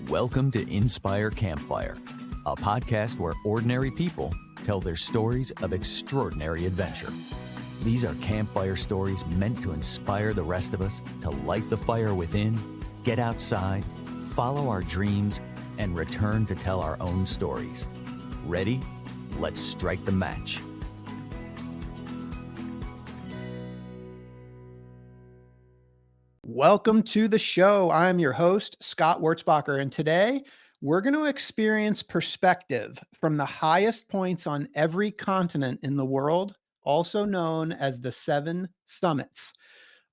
Welcome to Inspire Campfire, a podcast where ordinary people tell their stories of extraordinary adventure. These are campfire stories meant to inspire the rest of us to light the fire within, get outside, follow our dreams, and return to tell our own stories. Ready? Let's strike the match. Welcome to the show. I'm your host, Scott Wurzbacher, and today we're going to experience perspective from the highest points on every continent in the world, also known as the 7 summits.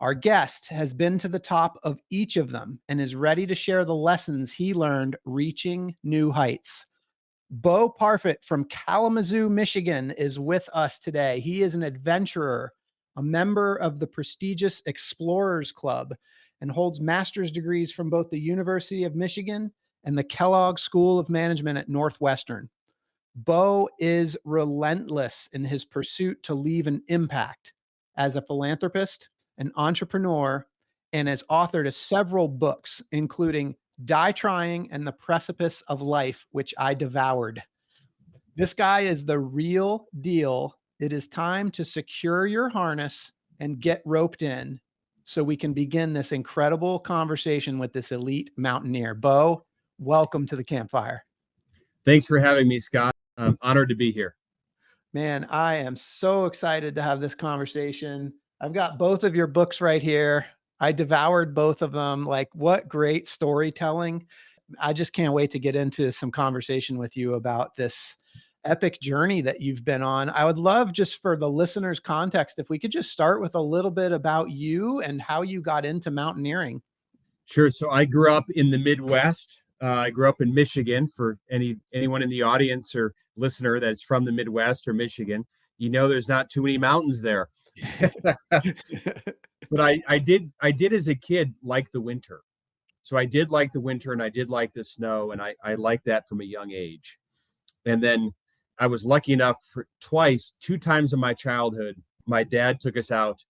Our guest has been to the top of each of them and is ready to share the lessons he learned reaching new heights. Bo Parfet from Kalamazoo, Michigan is with us today. He is an adventurer, a member of the prestigious Explorers Club, and holds master's degrees from both the University of Michigan and the Kellogg School of Management at Northwestern. Bo is relentless in his pursuit to leave an impact as a philanthropist, an entrepreneur, and has authored several books, including Die Trying and The Precipice of Life, which I devoured. This guy is the real deal. It is time to secure your harness and get roped in so we can begin this incredible conversation with this elite mountaineer. Bo, welcome to the campfire. Thanks for having me, Scott. I'm honored to be here. Man, I am so excited to have this conversation. I've got both of your books right here. I devoured both of them. Like, what great storytelling. I just can't wait to get into some conversation with you about this epic journey that you've been on. I would love, just for the listeners' context, if we could just start with a little bit about you and how you got into mountaineering. Sure. So I grew up in the Midwest. I grew up in Michigan. For anyone in the audience or listener that's from the Midwest or Michigan, you know there's not too many mountains there. But I did as a kid like the winter. So I did like the winter and I did like the snow, and I liked that from a young age. And then I was lucky enough for two times in my childhood, my dad took us out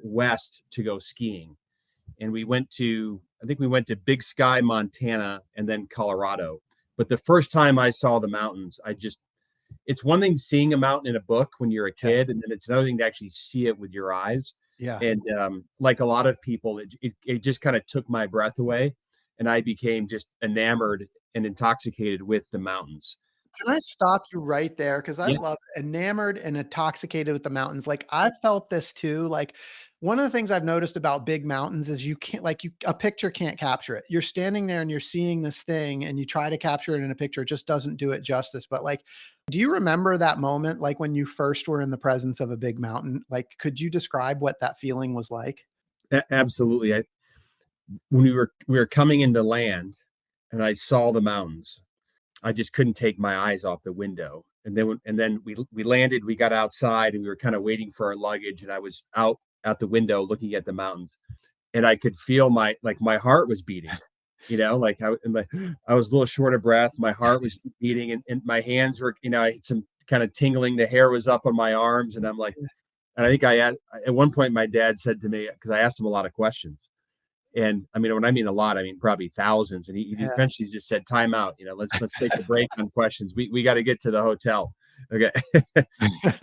west to go skiing. And we went to Big Sky, Montana, and then Colorado. But the first time I saw the mountains, it's one thing seeing a mountain in a book when you're a kid, and then it's another thing to actually see it with your eyes. Yeah. And like a lot of people, it just kind of took my breath away, and I became just enamored and intoxicated with the mountains. Can I stop you right there? Because I love enamored and intoxicated with the mountains. Like, I felt this too. Like, one of the things I've noticed about big mountains is you can't, a picture can't capture it. You're standing there and you're seeing this thing and you try to capture it in a picture. It just doesn't do it justice. But like, do you remember that moment, like when you first were in the presence of a big mountain? Like, could you describe what that feeling was like? Absolutely. When we were coming into land and I saw the mountains, I just couldn't take my eyes off the window. And then we landed, we got outside, and we were kind of waiting for our luggage. And I was out the window looking at the mountains, and I could feel my heart was beating, like I was a little short of breath. My heart was beating, and my hands were, I had some kind of tingling. The hair was up on my arms, and I'm like, and I think at one point my dad said to me, because I asked him a lot of questions. And I mean, when I mean a lot, I mean probably thousands. And he eventually just said, "Time out. Let's take a break on questions. We got to get to the hotel." Okay. It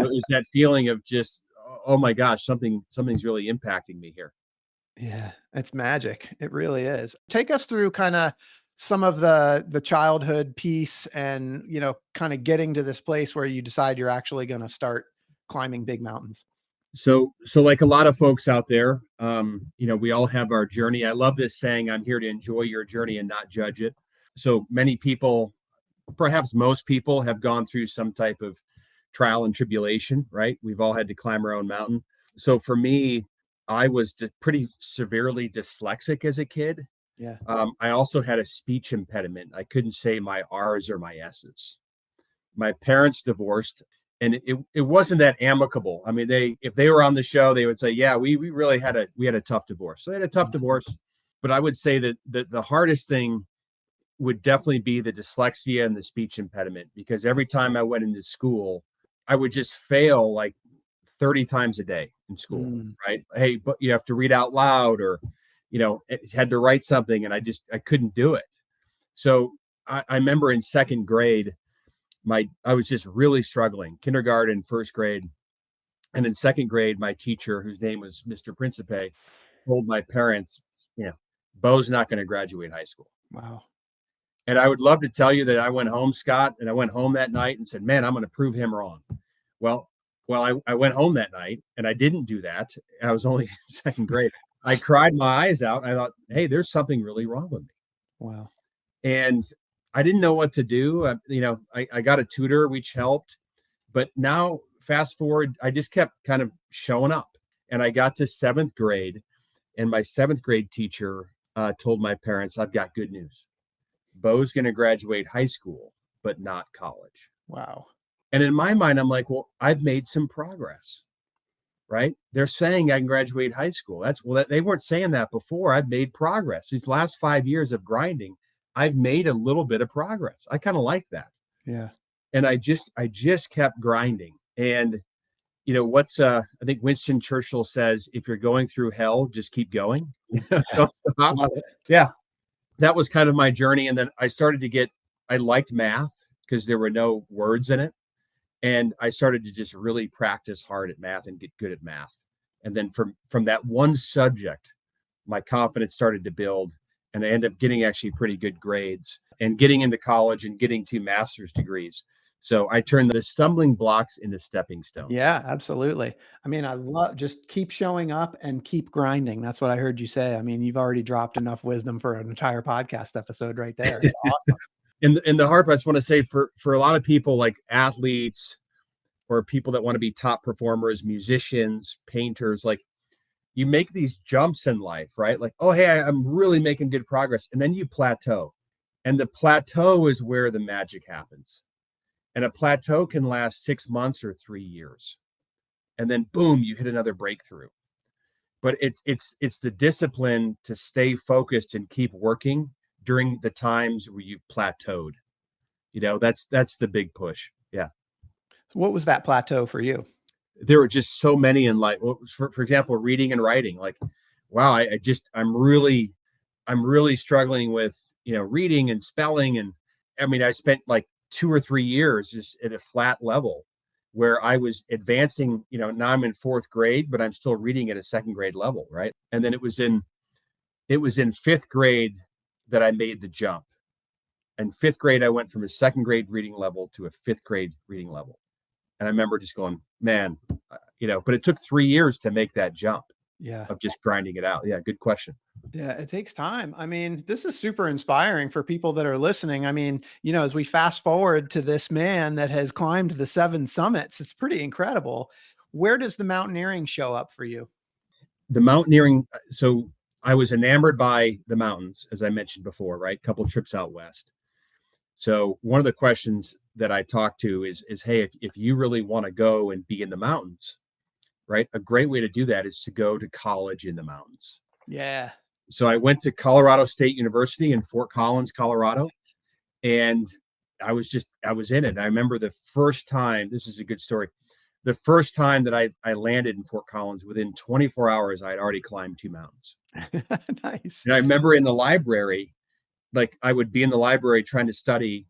was that feeling of just, oh my gosh, something's really impacting me here. Yeah, it's magic. It really is. Take us through kind of some of the childhood piece and, kind of getting to this place where you decide you're actually going to start climbing big mountains. So like a lot of folks out there, we all have our journey. I love this saying, "I'm here to enjoy your journey and not judge it." So many people, perhaps most people, have gone through some type of trial and tribulation, right? We've all had to climb our own mountain. So for me, I was pretty severely dyslexic as a kid. Yeah. I also had a speech impediment. I couldn't say my R's or my S's. My parents divorced, and it wasn't that amicable. I mean, if they were on the show, they would say, "Yeah, we really had a tough divorce." So they had a tough divorce, but I would say that the hardest thing would definitely be the dyslexia and the speech impediment, because every time I went into school, I would just fail like 30 times a day in school, right? Hey, but you have to read out loud, or, had to write something, and I couldn't do it. So I remember in second grade, I was just really struggling, kindergarten, first grade. And in second grade, my teacher, whose name was Mr. Principe, told my parents, Bo's not going to graduate high school. Wow. And I would love to tell you that I went home, Scott, and I went home that night and said, man, I'm going to prove him wrong. Well, I went home that night and I didn't do that. I was only in second grade. I cried my eyes out. I thought, hey, there's something really wrong with me. Wow. And I didn't know what to do. I got a tutor, which helped. But now, fast forward, I just kept kind of showing up. And I got to seventh grade, and my seventh grade teacher told my parents, I've got good news. Bo's going to graduate high school, but not college. Wow. And in my mind, I'm like, well, I've made some progress, right? They're saying I can graduate high school. They weren't saying that before. I've made progress. These last 5 years of grinding, I've made a little bit of progress. I kind of like that. Yeah. And I just kept grinding. And I think Winston Churchill says, if you're going through hell, just keep going. Don't stop. Love it. Yeah. That was kind of my journey. And then I liked math because there were no words in it. And I started to just really practice hard at math and get good at math. And then from that one subject, my confidence started to build, and I ended up getting actually pretty good grades and getting into college and getting 2 master's degrees. So I turned the stumbling blocks into stepping stones. Yeah, absolutely. I mean, I love just keep showing up and keep grinding. That's what I heard you say. I mean, you've already dropped enough wisdom for an entire podcast episode right there. It's awesome. In the hard part, I just want to say for a lot of people, like athletes or people that want to be top performers, musicians, painters, like you make these jumps in life, right? Like, oh, hey, I'm really making good progress. And then you plateau. And the plateau is where the magic happens. And a plateau can last 6 months or 3 years. And then boom, you hit another breakthrough. But it's the discipline to stay focused and keep working during the times where you've plateaued. That's the big push. Yeah. What was that plateau for you? There were just so many in life. For example, reading and writing. Like, wow, I'm really struggling with reading and spelling. And I mean, I spent like 2 or 3 years just at a flat level where I was advancing. Now I'm in 4th grade, but I'm still reading at a 2nd grade level, right? And then it was in 5th grade that I made the jump. In 5th grade, I went from a 2nd grade reading level to a 5th grade reading level. And I remember just going, man, but it took 3 years to make that jump. Yeah. Of just grinding it out. Yeah. Good question. Yeah, it takes time. I mean, this is super inspiring for people that are listening. I mean, as we fast forward to this man that has climbed the 7 summits, it's pretty incredible. Where does the mountaineering show up for you? The mountaineering. So I was enamored by the mountains, as I mentioned before, right? A couple of trips out west. So one of the questions that I talk to is, hey, if you really want to go and be in the mountains, right? A great way to do that is to go to college in the mountains. Yeah. So I went to Colorado State University in Fort Collins, Colorado, and I was in it. I remember the first time, this is a good story. The first time that I landed in Fort Collins, within 24 hours, I had already climbed 2 mountains. Nice. And I remember in the library, like I would be in the library trying to study,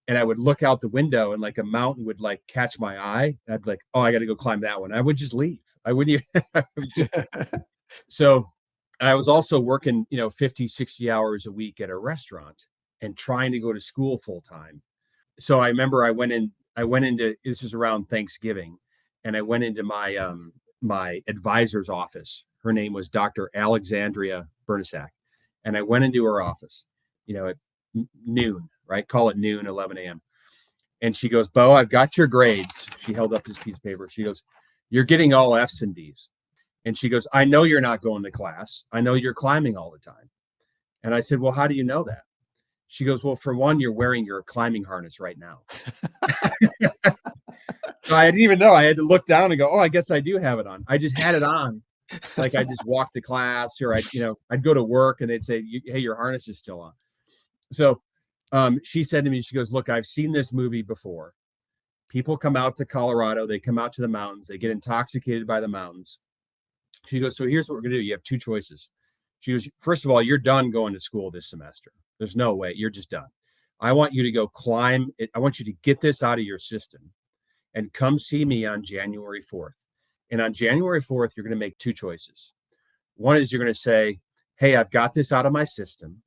and I would look out the window and like a mountain would like catch my eye. And I'd be like, oh, I got to go climb that one. I would just leave. I wouldn't even. So I was also working, 50, 60 hours a week at a restaurant and trying to go to school full time. So I remember I went into, this is around Thanksgiving, and I went into my advisor's office. Her name was Dr. Alexandria Bernasak. And I went into her office, at noon, right? Call it noon, 11 a.m. And she goes, Bo, I've got your grades. She held up this piece of paper. She goes, you're getting all F's and D's. And she goes, I know you're not going to class. I know you're climbing all the time. And I said, well, how do you know that? She goes, well, for one, you're wearing your climbing harness right now. So I didn't even know. I had to look down and go, oh, I guess I do have it on. I just had it on. Like I just walked to class, or I'd go to work and they'd say, hey, your harness is still on. So she said to me, she goes, look, I've seen this movie before. People come out to Colorado. They come out to the mountains. They get intoxicated by the mountains. She goes, so here's what we're going to do. You have 2 choices. She goes, first of all, you're done going to school this semester. There's no way. You're just done. I want you to go climb it. I want you to get this out of your system and come see me on January 4th. And on January 4th, you're going to make two choices. One is you're going to say, hey, I've got this out of my system.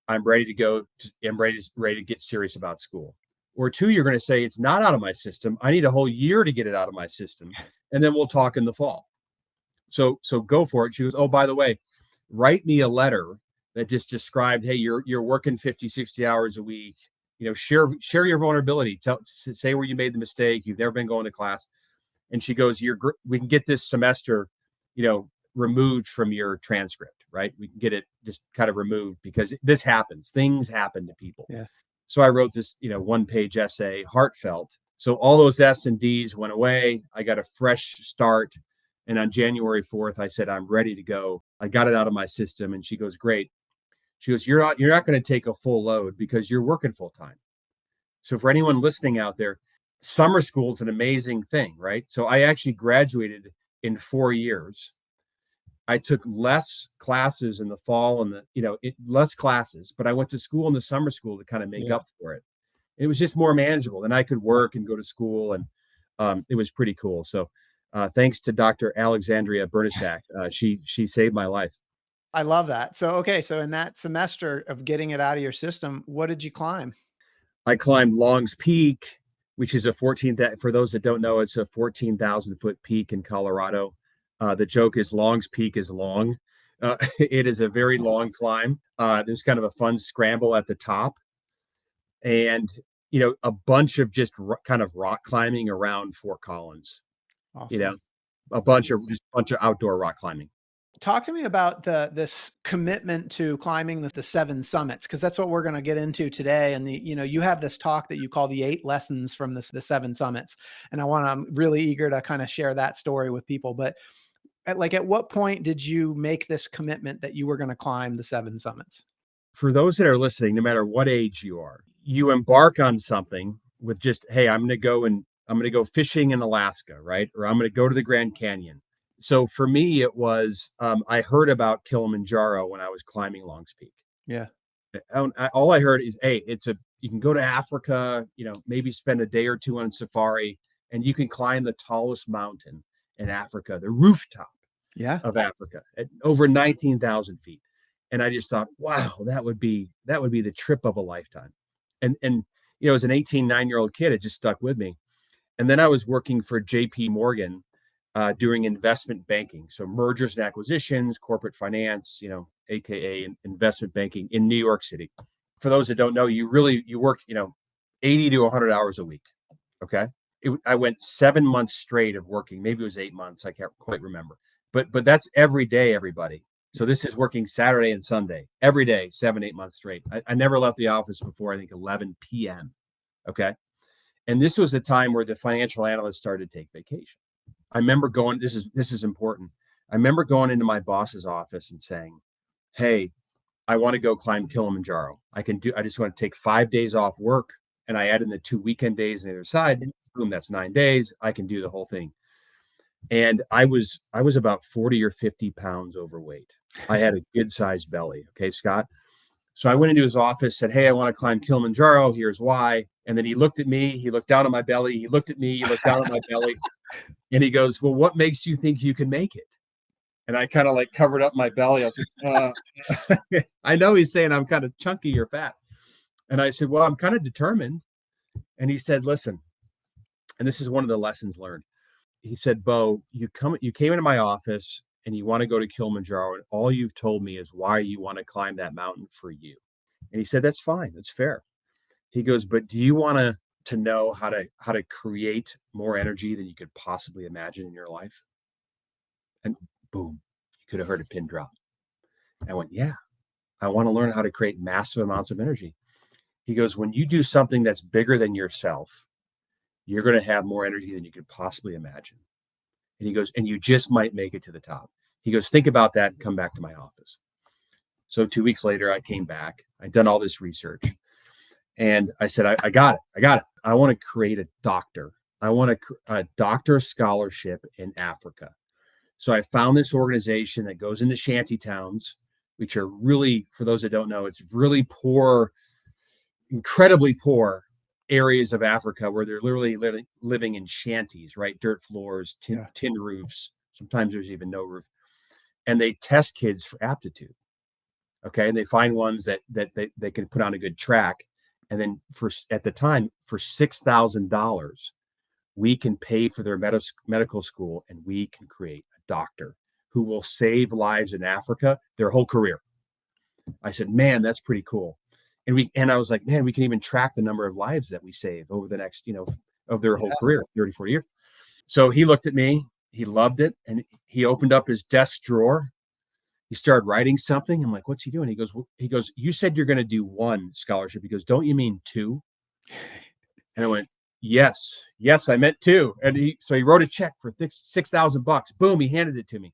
I'm ready to go. I'm ready to get serious about school. Or two, you're going to say, it's not out of my system. I need a whole year to get it out of my system. And then we'll talk in the fall. So go for it. She goes, oh, by the way, write me a letter that just described, hey, you're working 50, 60 hours a week. Share your vulnerability. Say where you made the mistake. You've never been going to class. And she goes, we can get this semester, removed from your transcript, right? We can get it just kind of removed because this happens. Things happen to people. Yeah. So I wrote this, 1-page essay, heartfelt. So all those S and D's went away. I got a fresh start. And on January 4th, I said, I'm ready to go. I got it out of my system. And she goes, great. She goes, you're not going to take a full load because you're working full time. So for anyone listening out there, summer school is an amazing thing, right? So I actually graduated in 4 years. I took less classes in the fall and less classes, but I went to school in the summer school to kind of make up for it. It was just more manageable, and I could work and go to school, and it was pretty cool. So thanks to Dr. Alexandria Bernisak, she saved my life. I love that. So in that semester of getting it out of your system, what did you climb? I climbed Long's Peak, which is for those that don't know, it's a 14,000 foot peak in Colorado. The joke is Long's Peak is long. It is a very long climb. There's kind of a fun scramble at the top, and a bunch of just kind of rock climbing around Fort Collins. Awesome. A bunch of outdoor rock climbing. Talk to me about this commitment to climbing the 7 summits, because that's what we're going to get into today. And you have this talk that you call the 8 lessons from the 7 summits, and I'm really eager to kind of share that story with people. But at what point did you make this commitment that you were going to climb the 7 summits? For those that are listening, no matter what age you are, you embark on something with just, hey, I'm going to go fishing in Alaska, right? Or I'm going to go to the Grand Canyon. So for me, it was, I heard about Kilimanjaro when I was climbing Long's Peak. Yeah. All I heard is, hey, you can go to Africa, maybe spend a day or two on safari, and you can climb the tallest mountain in Africa, the rooftop of Africa at over 19,000 feet. And I just thought, wow, that would be the trip of a lifetime. And as an 9-year-old kid, it just stuck with me. And then I was working for JP Morgan, doing investment banking. So mergers and acquisitions, corporate finance, AKA investment banking in New York City. For those that don't know, you work, 80 to 100 hours a week. Okay. I went 7 months straight of working. Maybe it was 8 months. I can't quite remember, but that's every day, everybody. So this is working Saturday and Sunday, every day, 7-8 months straight. I never left the office before, I think 11 PM. Okay. And this was a time where the financial analysts started to take vacation. I remember going, this is important. I remember going into my boss's office and saying, hey, I want to go climb Kilimanjaro. I just want to take 5 days off work, and I add in the 2 weekend days on the other side. Boom, that's 9 days. I can do the whole thing. And I was about 40 or 50 pounds overweight. I had a good sized belly. Okay, Scott. So I went into his office, said, hey, I want to climb Kilimanjaro. Here's why. And then he looked at me. He looked down at my belly. He looked at me. He looked down at my belly. And he goes, well, what makes you think you can make it? And I kind of covered up my belly. I was like, I know he's saying I'm kind of chunky or fat. And I said, well, I'm kind of determined. And he said, listen, and this is one of the lessons learned. He said, Bo, you came into my office and you want to go to Kilimanjaro, and all you've told me is why you want to climb that mountain for you. And he said, that's fine. That's fair. He goes, but do you want to know how to create more energy than you could possibly imagine in your life? And boom, you could have heard a pin drop. I went, yeah, I want to learn how to create massive amounts of energy. He goes, when you do something that's bigger than yourself, you're going to have more energy than you could possibly imagine. And he goes, and you just might make it to the top. He goes, think about that and come back to my office. So 2 weeks later, I came back. I'd done all this research. And I said, I got it. I want to create a doctor. I want a doctor scholarship in Africa. So I found this organization that goes into shanty towns which are really, for those that don't know, it's really poor, incredibly poor areas of Africa where they're literally living in shanties, right? Dirt floors, tin roofs. Sometimes there's even no roof. And they test kids for aptitude. Okay. And they find ones that they can put on a good track. And then at the time, for $6,000, we can pay for their medical school, and we can create a doctor who will save lives in Africa their whole career. I said, man, that's pretty cool. And I was like, man, we can even track the number of lives that we save over the next, of their whole career, 30, 40 years. So he looked at me, he loved it. And he opened up his desk drawer. He started writing something. I'm like, what's he doing? He goes, you said you're going to do one scholarship. He goes, don't you mean two? And I went, yes, I meant two. And so he wrote a check for $6,000. Boom, he handed it to me.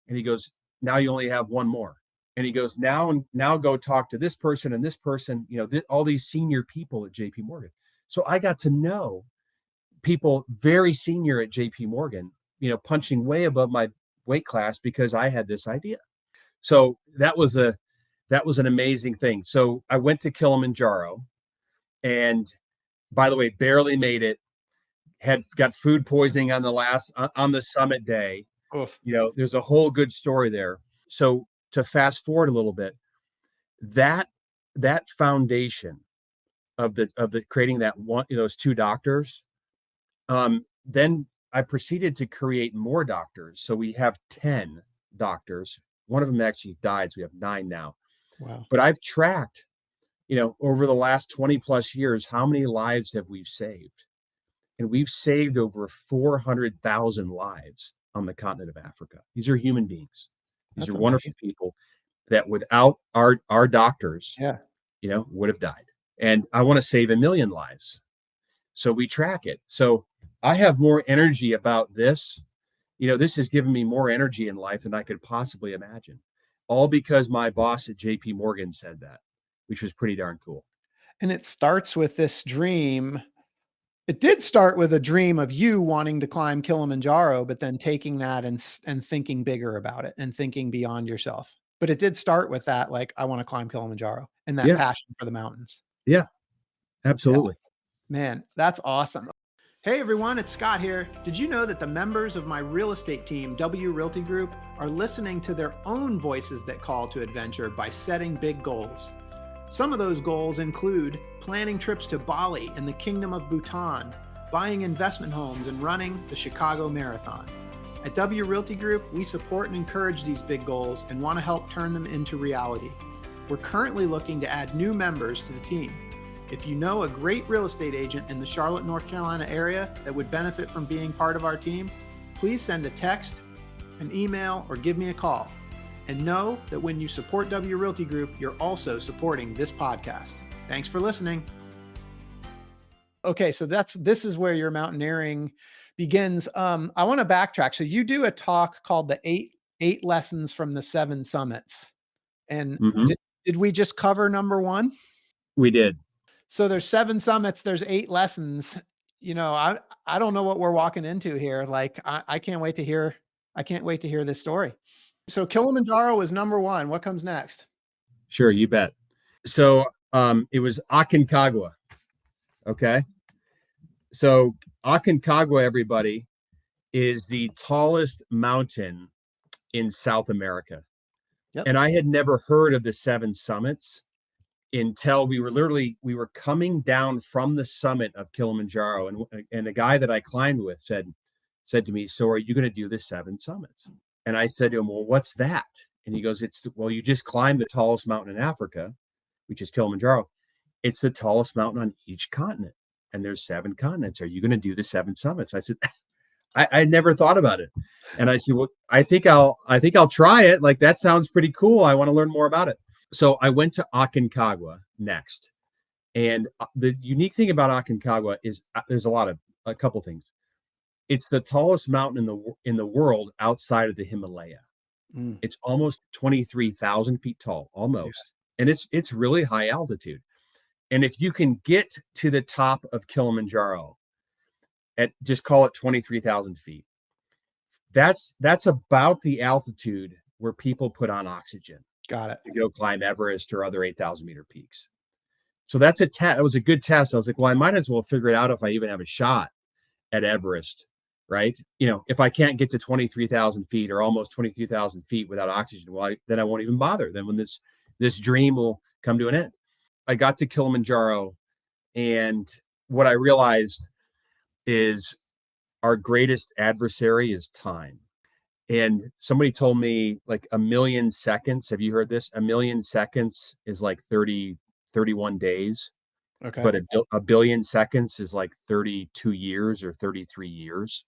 And he goes, now you only have one more. And he goes, now go talk to this person and this person, all these senior people at JP Morgan. So I got to know people very senior at JP Morgan, punching way above my weight class because I had this idea. So that was an amazing thing. So I went to Kilimanjaro, and by the way, barely made it, got food poisoning on the summit day. Oof. There's a whole good story there. So to fast forward a little bit, that foundation of the creating that one, those two doctors, then I proceeded to create more doctors. So we have 10 doctors. One of them actually died, so we have 9 now. Wow. But I've tracked, over the last 20 plus years, how many lives have we saved? And we've saved over 400,000 lives on the continent of Africa. These are human beings. These are wonderful people that without our doctors, would have died. And I want to save 1 million lives. So we track it. So I have more energy about this. This has given me more energy in life than I could possibly imagine. All because my boss at JP Morgan said that, which was pretty darn cool. And it starts with this dream. It did start with a dream of you wanting to climb Kilimanjaro, but then taking that and thinking bigger about it and thinking beyond yourself. But it did start with that, like, I want to climb Kilimanjaro, and that passion for the mountains. Yeah, absolutely. Yeah. Man, that's awesome. Hey everyone, it's Scott here. Did you know that the members of my real estate team, W Realty Group, are listening to their own voices that call to adventure by setting big goals? Some of those goals include planning trips to Bali and the Kingdom of Bhutan, buying investment homes, and running the Chicago Marathon. At W Realty Group, we support and encourage these big goals and want to help turn them into reality. We're currently looking to add new members to the team. If you know a great real estate agent in the Charlotte, North Carolina area that would benefit from being part of our team, please send a text, an email, or give me a call. And know that when you support W Realty Group, you're also supporting this podcast. Thanks for listening. Okay, so this is where your mountaineering begins. I want to backtrack. So you do a talk called the eight lessons from the 7 summits. And did we just cover number 1? We did. So there's 7 summits, there's 8 lessons. I don't know what we're walking into here. Like, I can't wait to hear this story. So Kilimanjaro was number 1. What comes next? Sure, you bet. So it was Aconcagua. Okay. So Aconcagua, everybody, is the tallest mountain in South America. Yep. And I had never heard of the 7 summits until we were coming down from the summit of Kilimanjaro. And a guy that I climbed with said to me, so are you going to do the 7 summits? And I said to him, well, what's that? And he goes, you just climbed the tallest mountain in Africa, which is Kilimanjaro. It's the tallest mountain on each continent. And there's 7 continents. Are you going to do the 7 summits? I said, I never thought about it. And I said, well, I think I'll try it. Like, that sounds pretty cool. I want to learn more about it. So I went to Aconcagua next. And the unique thing about Aconcagua is there's a couple things. It's the tallest mountain in the world outside of the Himalaya. It's almost 23,000 feet tall, almost. Yeah. And it's really high altitude. And if you can get to the top of Kilimanjaro at, just call it 23,000 feet, that's about the altitude where people put on oxygen. Got it. to go climb Everest or other 8,000-meter peaks. So that's a test. It was a good test. I was like, well, I might as well figure it out if I even have a shot at Everest, right? If I can't get to 23,000 feet or almost 23,000 feet without oxygen, well, then I won't even bother. Then when this dream will come to an end. I got to Kilimanjaro, and what I realized is our greatest adversary is time. And somebody told me like 1,000,000 seconds. Have you heard this? 1,000,000 seconds is like 31 days, Okay. but a billion seconds is like 32 years or 33 years.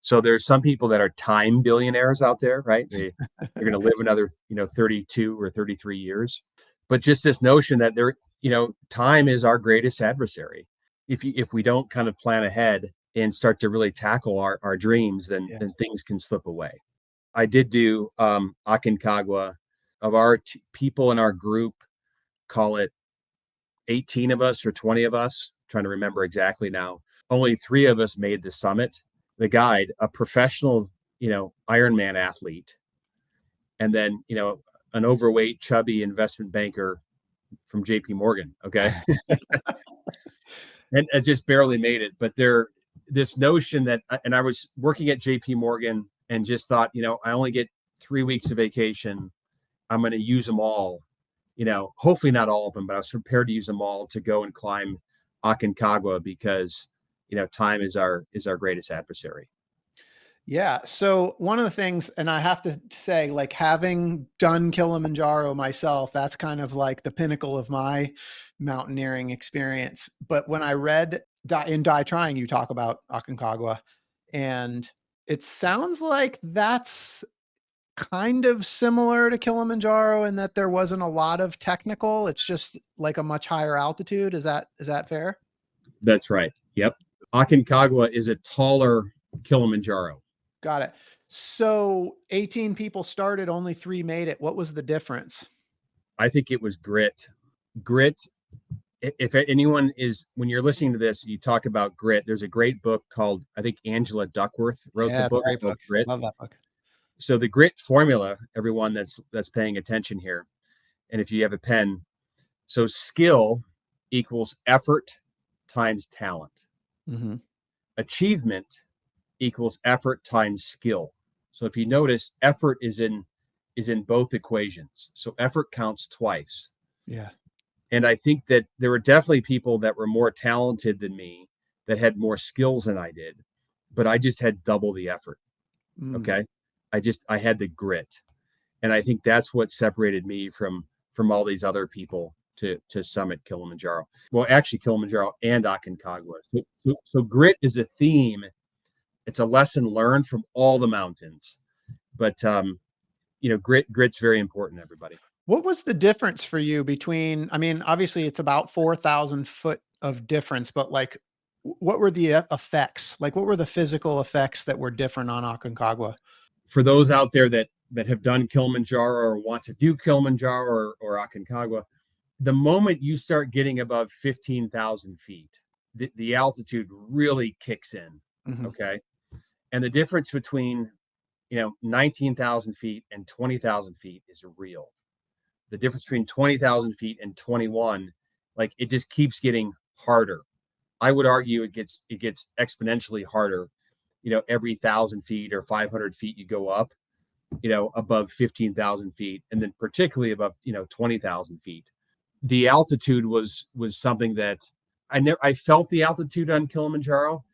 So there's some people that are time billionaires out there, right? They're going to live another, 32 or 33 years. But just this notion that time is our greatest adversary. If we don't kind of plan ahead and start to really tackle our dreams, then things can slip away. I did do Aconcagua. Of our people in our group, call it 18 of us or 20 of us, trying to remember exactly now. Only 3 of us made the summit. The guide, a professional, Ironman athlete, and then, an overweight, chubby investment banker from JP Morgan. Okay. And I just barely made it. But this notion that, and I was working at JP Morgan and just thought, I only get 3 weeks of vacation. I'm going to use them all, hopefully not all of them, but I was prepared to use them all to go and climb Aconcagua because, time is our greatest adversary. Yeah. So one of the things, and I have to say, like having done Kilimanjaro myself, that's kind of like the pinnacle of my mountaineering experience. But when I read in Die Trying, you talk about Aconcagua, and it sounds like that's kind of similar to Kilimanjaro in that there wasn't a lot of technical. It's just like a much higher altitude. Is that fair? That's right. Yep. Aconcagua is a taller Kilimanjaro. Got it. So 18 people started, only 3 made it. What was the difference? I think it was grit. Grit. If anyone is, when you're listening to this, you talk about grit. There's a great book called, I think Angela Duckworth wrote the book called Grit. Love that book. So the grit formula, everyone that's paying attention here, and if you have a pen, so skill equals effort times talent. Mm-hmm. Achievement equals effort times skill. So if you notice, effort is in both equations. So effort counts twice. Yeah. And I think that there were definitely people that were more talented than me that had more skills than I did, but I just had double the effort. Okay. I had the grit. And I think that's what separated me from all these other people to summit Kilimanjaro. Well, actually Kilimanjaro and Aconcagua. So grit is a theme. It's a lesson learned from all the mountains, but grit's very important, everybody. What was the difference for you between, I mean, obviously it's about 4,000 foot of difference, but like, what were the effects? Like, what were the physical effects that were different on Aconcagua? For those out there that have done Kilimanjaro or want to do Kilimanjaro or Aconcagua, the moment you start getting above 15,000 feet, the altitude really kicks in. Mm-hmm. Okay. And the difference between, 19,000 feet and 20,000 feet is real. The difference between 20,000 feet and 21, like it just keeps getting harder. I would argue it gets exponentially harder, every 1,000 feet or 500 feet you go up, above 15,000 feet. And then particularly above, 20,000 feet. The altitude was something that I felt the altitude on Kilimanjaro,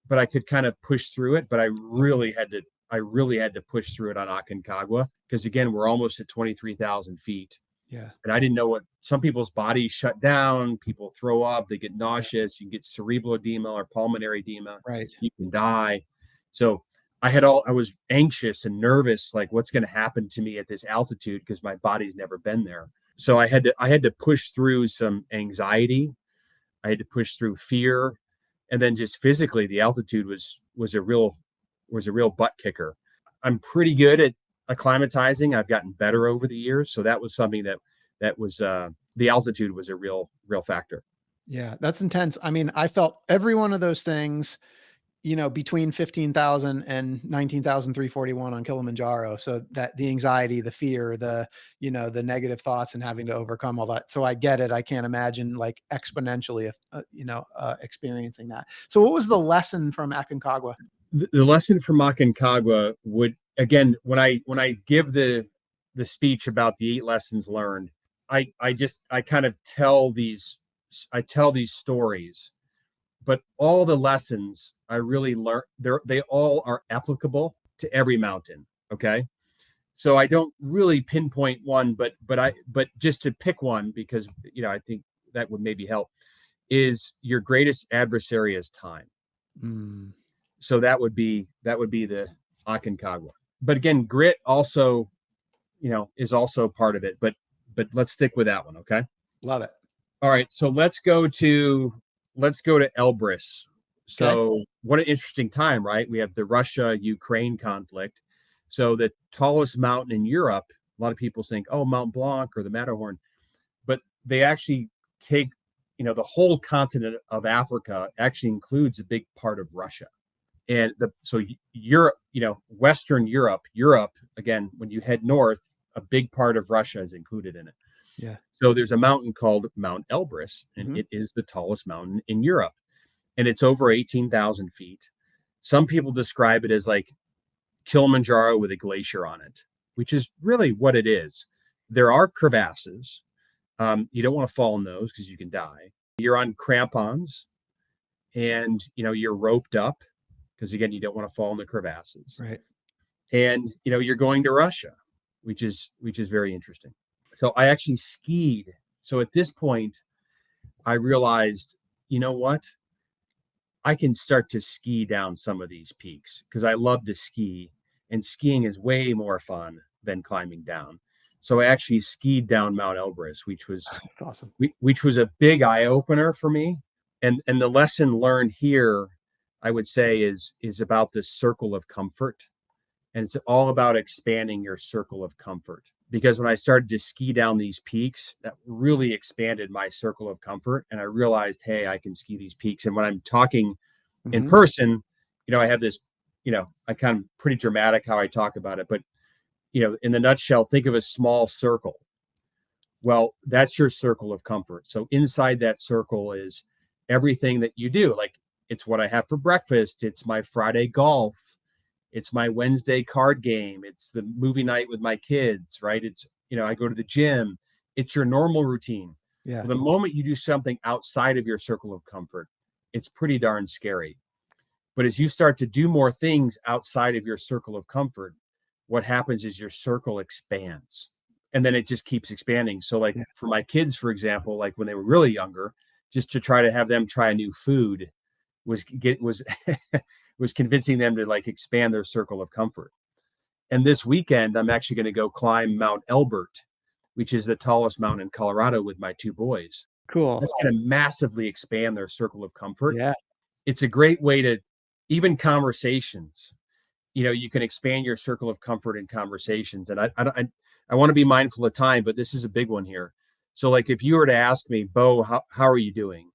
but I could kind of push through it. But I really had to push through it on Aconcagua because again, we're almost at 23,000 feet. Yeah. And I didn't know what some people's bodies shut down. People throw up, they get nauseous. You can get cerebral edema or pulmonary edema. Right. You can die. So I was anxious and nervous, like what's going to happen to me at this altitude because my body's never been there. So I had to push through some anxiety. I had to push through fear. And then just physically, the altitude was a real butt kicker. I'm pretty good at acclimatizing. I've gotten better over the years. So that was something that was the altitude was a real factor. Yeah, that's intense. I mean, I felt every one of those things between 15,000 and 19,341 on Kilimanjaro. So that the anxiety, the fear, the negative thoughts and having to overcome all that. So I get it. I can't imagine like exponentially, experiencing that. So what was the lesson from Aconcagua? The lesson from Aconcagua would, again, when I give the speech about the 8 lessons learned, I kind of tell these stories, but all the lessons I really learned, they all are applicable to every mountain. Okay. So I don't really pinpoint one, but just to pick one, because, I think that would maybe help, is your greatest adversary is time. Mm. So that would be the Aconcagua. But again, grit also, is also part of it, but let's stick with that one. Okay. Love it. All right. So let's go to Elbrus. So what an interesting time, right? We have the Russia-Ukraine conflict. So the tallest mountain in Europe, a lot of people think, oh, Mount Blanc or the Matterhorn, but they actually take, the whole continent of Africa actually includes a big part of Russia. And so Europe, Western Europe, again, when you head north, a big part of Russia is included in it. Yeah. So there's a mountain called Mount Elbrus, and it is the tallest mountain in Europe. And it's over 18,000 feet. Some people describe it as like Kilimanjaro with a glacier on it, which is really what it is. There are crevasses. You don't want to fall in those because you can die. You're on crampons, and you're roped up because, again, you don't want to fall in the crevasses. Right. And you're going to Russia, which is very interesting. So I actually skied. So at this point, I realized, you know what? I can start to ski down some of these peaks because I love to ski, and skiing is way more fun than climbing down. So I actually skied down Mount Elbrus, which was awesome. Which was a big eye opener for me. And the lesson learned here, I would say, is about this circle of comfort. And it's all about expanding your circle of comfort. Because when I started to ski down these peaks, that really expanded my circle of comfort. And I realized, hey, I can ski these peaks. And when I'm talking in person, I have this, I kind of pretty dramatic how I talk about it. But, in the nutshell, think of a small circle. Well, that's your circle of comfort. So inside that circle is everything that you do. Like, it's what I have for breakfast. It's my Friday golf. It's my Wednesday card game. It's the movie night with my kids, right? It's, I go to the gym. It's your normal routine. Yeah. Well, the moment you do something outside of your circle of comfort, it's pretty darn scary. But as you start to do more things outside of your circle of comfort, what happens is your circle expands. And then it just keeps expanding. So like for my kids, for example, like when they were really younger, just to try to have them try a new food was convincing them to like expand their circle of comfort. And this weekend, I'm actually going to go climb Mount Elbert, which is the tallest mountain in Colorado, with my 2 boys. Cool. That's going to massively expand their circle of comfort. Yeah. It's a great way to, even conversations, you can expand your circle of comfort in conversations. And I want to be mindful of time, but this is a big one here. So like, if you were to ask me, Bo, how are you doing?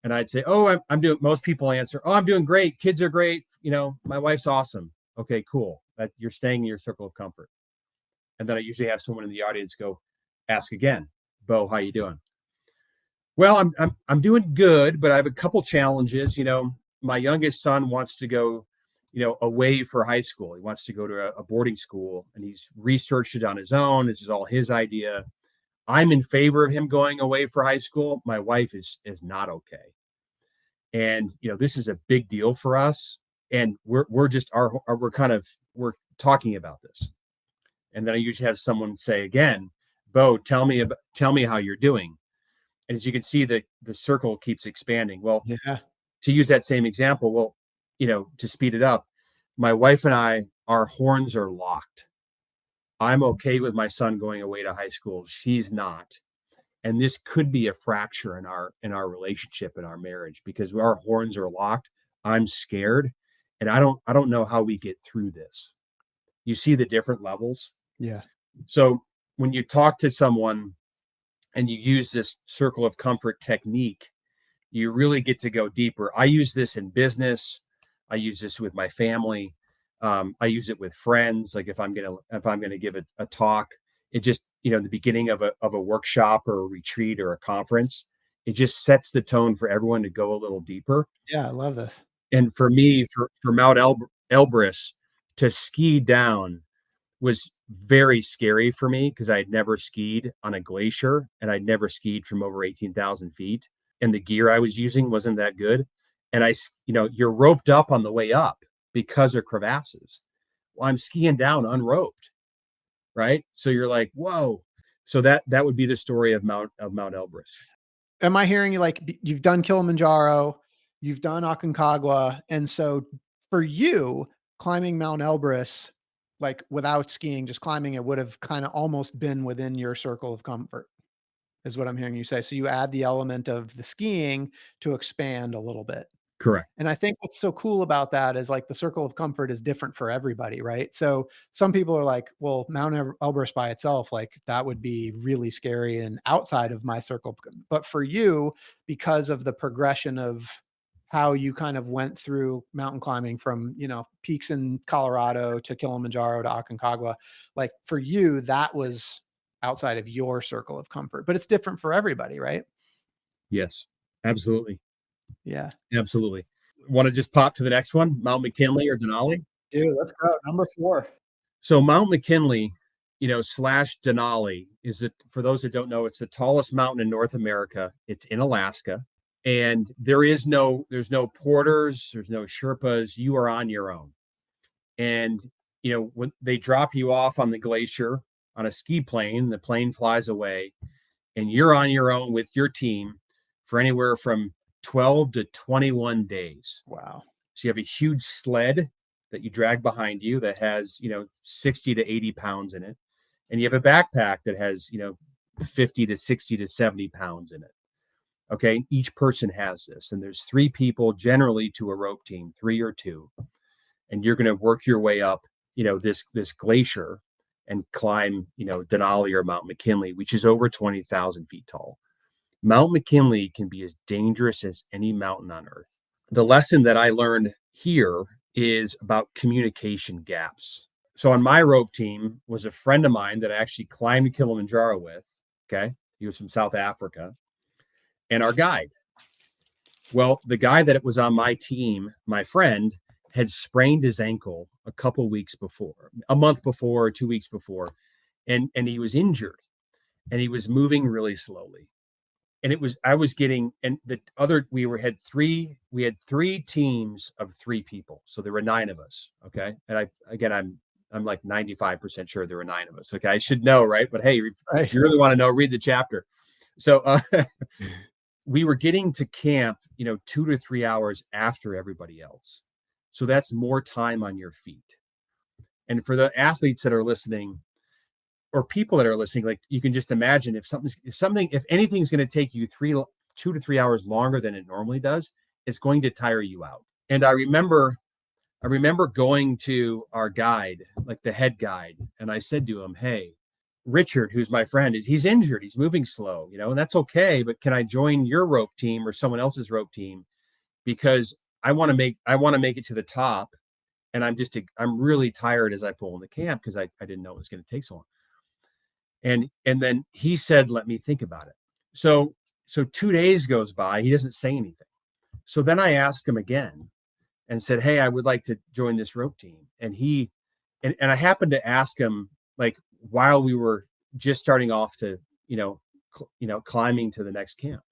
And I'd say, oh, I'm doing, most people answer, oh, I'm doing great. Kids are great. My wife's awesome. Okay, cool. That you're staying in your circle of comfort. And then I usually have someone in the audience go, ask again, Bo, how you doing? Well, I'm doing good, but I have a couple challenges. My youngest son wants to go, away for high school. He wants to go to a boarding school, and he's researched it on his own. This is all his idea. I'm in favor of him going away for high school. My wife is not okay. And, this is a big deal for us. And we're talking about this. And then I usually have someone say again, Bo, tell me how you're doing. And as you can see, the circle keeps expanding. Well, to use that same example, to speed it up, my wife and I, our horns are locked. I'm okay with my son going away to high school. She's not. And this could be a fracture in our relationship, in our marriage, because our horns are locked. I'm scared, and I don't know how we get through this. You see the different levels? Yeah. So when you talk to someone and you use this circle of comfort technique, you really get to go deeper. I use this in business. I use this with my family. I use it with friends. Like if I'm gonna give a talk, it just, the beginning of a workshop or a retreat or a conference, it just sets the tone for everyone to go a little deeper. Yeah, I love this. And for me, for Mount Elbrus, to ski down was very scary for me because I had never skied on a glacier and I'd never skied from over 18,000 feet. And the gear I was using wasn't that good. And you're roped up on the way up because of crevasses. Well, I'm skiing down unroped, right? So you're like, whoa. So that would be the story of Mount Elbrus. Am I hearing you like you've done Kilimanjaro, you've done Aconcagua, and so for you, climbing Mount Elbrus, like without skiing, just climbing it would have kind of almost been within your circle of comfort, is what I'm hearing you say. So you add the element of the skiing to expand a little bit. Correct. And I think what's so cool about that is like the circle of comfort is different for everybody, right? So some people are like, well, Mount Elbrus by itself, like that would be really scary and outside of my circle. But for you, because of the progression of how you kind of went through mountain climbing from, peaks in Colorado to Kilimanjaro to Aconcagua, like for you, that was outside of your circle of comfort, but it's different for everybody, right? Yes, absolutely. Yeah. Absolutely. Want to just pop to the next one, Mount McKinley or Denali? Dude, let's go. Number 4. So Mount McKinley, slash Denali is it, for those that don't know, it's the tallest mountain in North America. It's in Alaska. And there's no porters, there's no Sherpas. You are on your own. And, when they drop you off on the glacier on a ski plane, the plane flies away and you're on your own with your team for anywhere from 12 to 21 days. Wow. So you have a huge sled that you drag behind you that has, 60 to 80 pounds in it. And you have a backpack that has, 50 to 60 to 70 pounds in it. Okay. Each person has this. And there's 3 people generally to a rope team, 3 or 2. And you're going to work your way up, this glacier and climb, Denali or Mount McKinley, which is over 20,000 feet tall. Mount McKinley can be as dangerous as any mountain on earth. The lesson that I learned here is about communication gaps. So on my rope team was a friend of mine that I actually climbed Kilimanjaro with. Okay. He was from South Africa, and our guide. Well, the guy that was on my team, my friend, had sprained his ankle a couple weeks before, a month before, 2 weeks before, and he was injured and he was moving really slowly. And I was getting, and the other, we had 3 teams of 3 people. So there were 9 of us. Okay. And I'm like 95% sure there were 9 of us. Okay. I should know, right? But hey, if you really want to know, read the chapter. So we were getting to camp, 2 to 3 hours after everybody else. So that's more time on your feet. And for the athletes that are listening, or people that are listening, like you can just imagine if anything's going to take you 2 to 3 hours longer than it normally does, it's going to tire you out. And I remember going to our guide, like the head guide, and I said to him, "Hey, Richard, who's my friend, he's injured. He's moving slow, and that's okay. But can I join your rope team or someone else's rope team? Because I want to make it to the top, and I'm really tired as I pull into camp because I didn't know it was going to take so long." And then he said, "Let me think about it." So 2 days goes by. He doesn't say anything. So then I asked him again and said, "Hey, I would like to join this rope team." And I happened to ask him like while we were just starting off to, climbing to the next camp.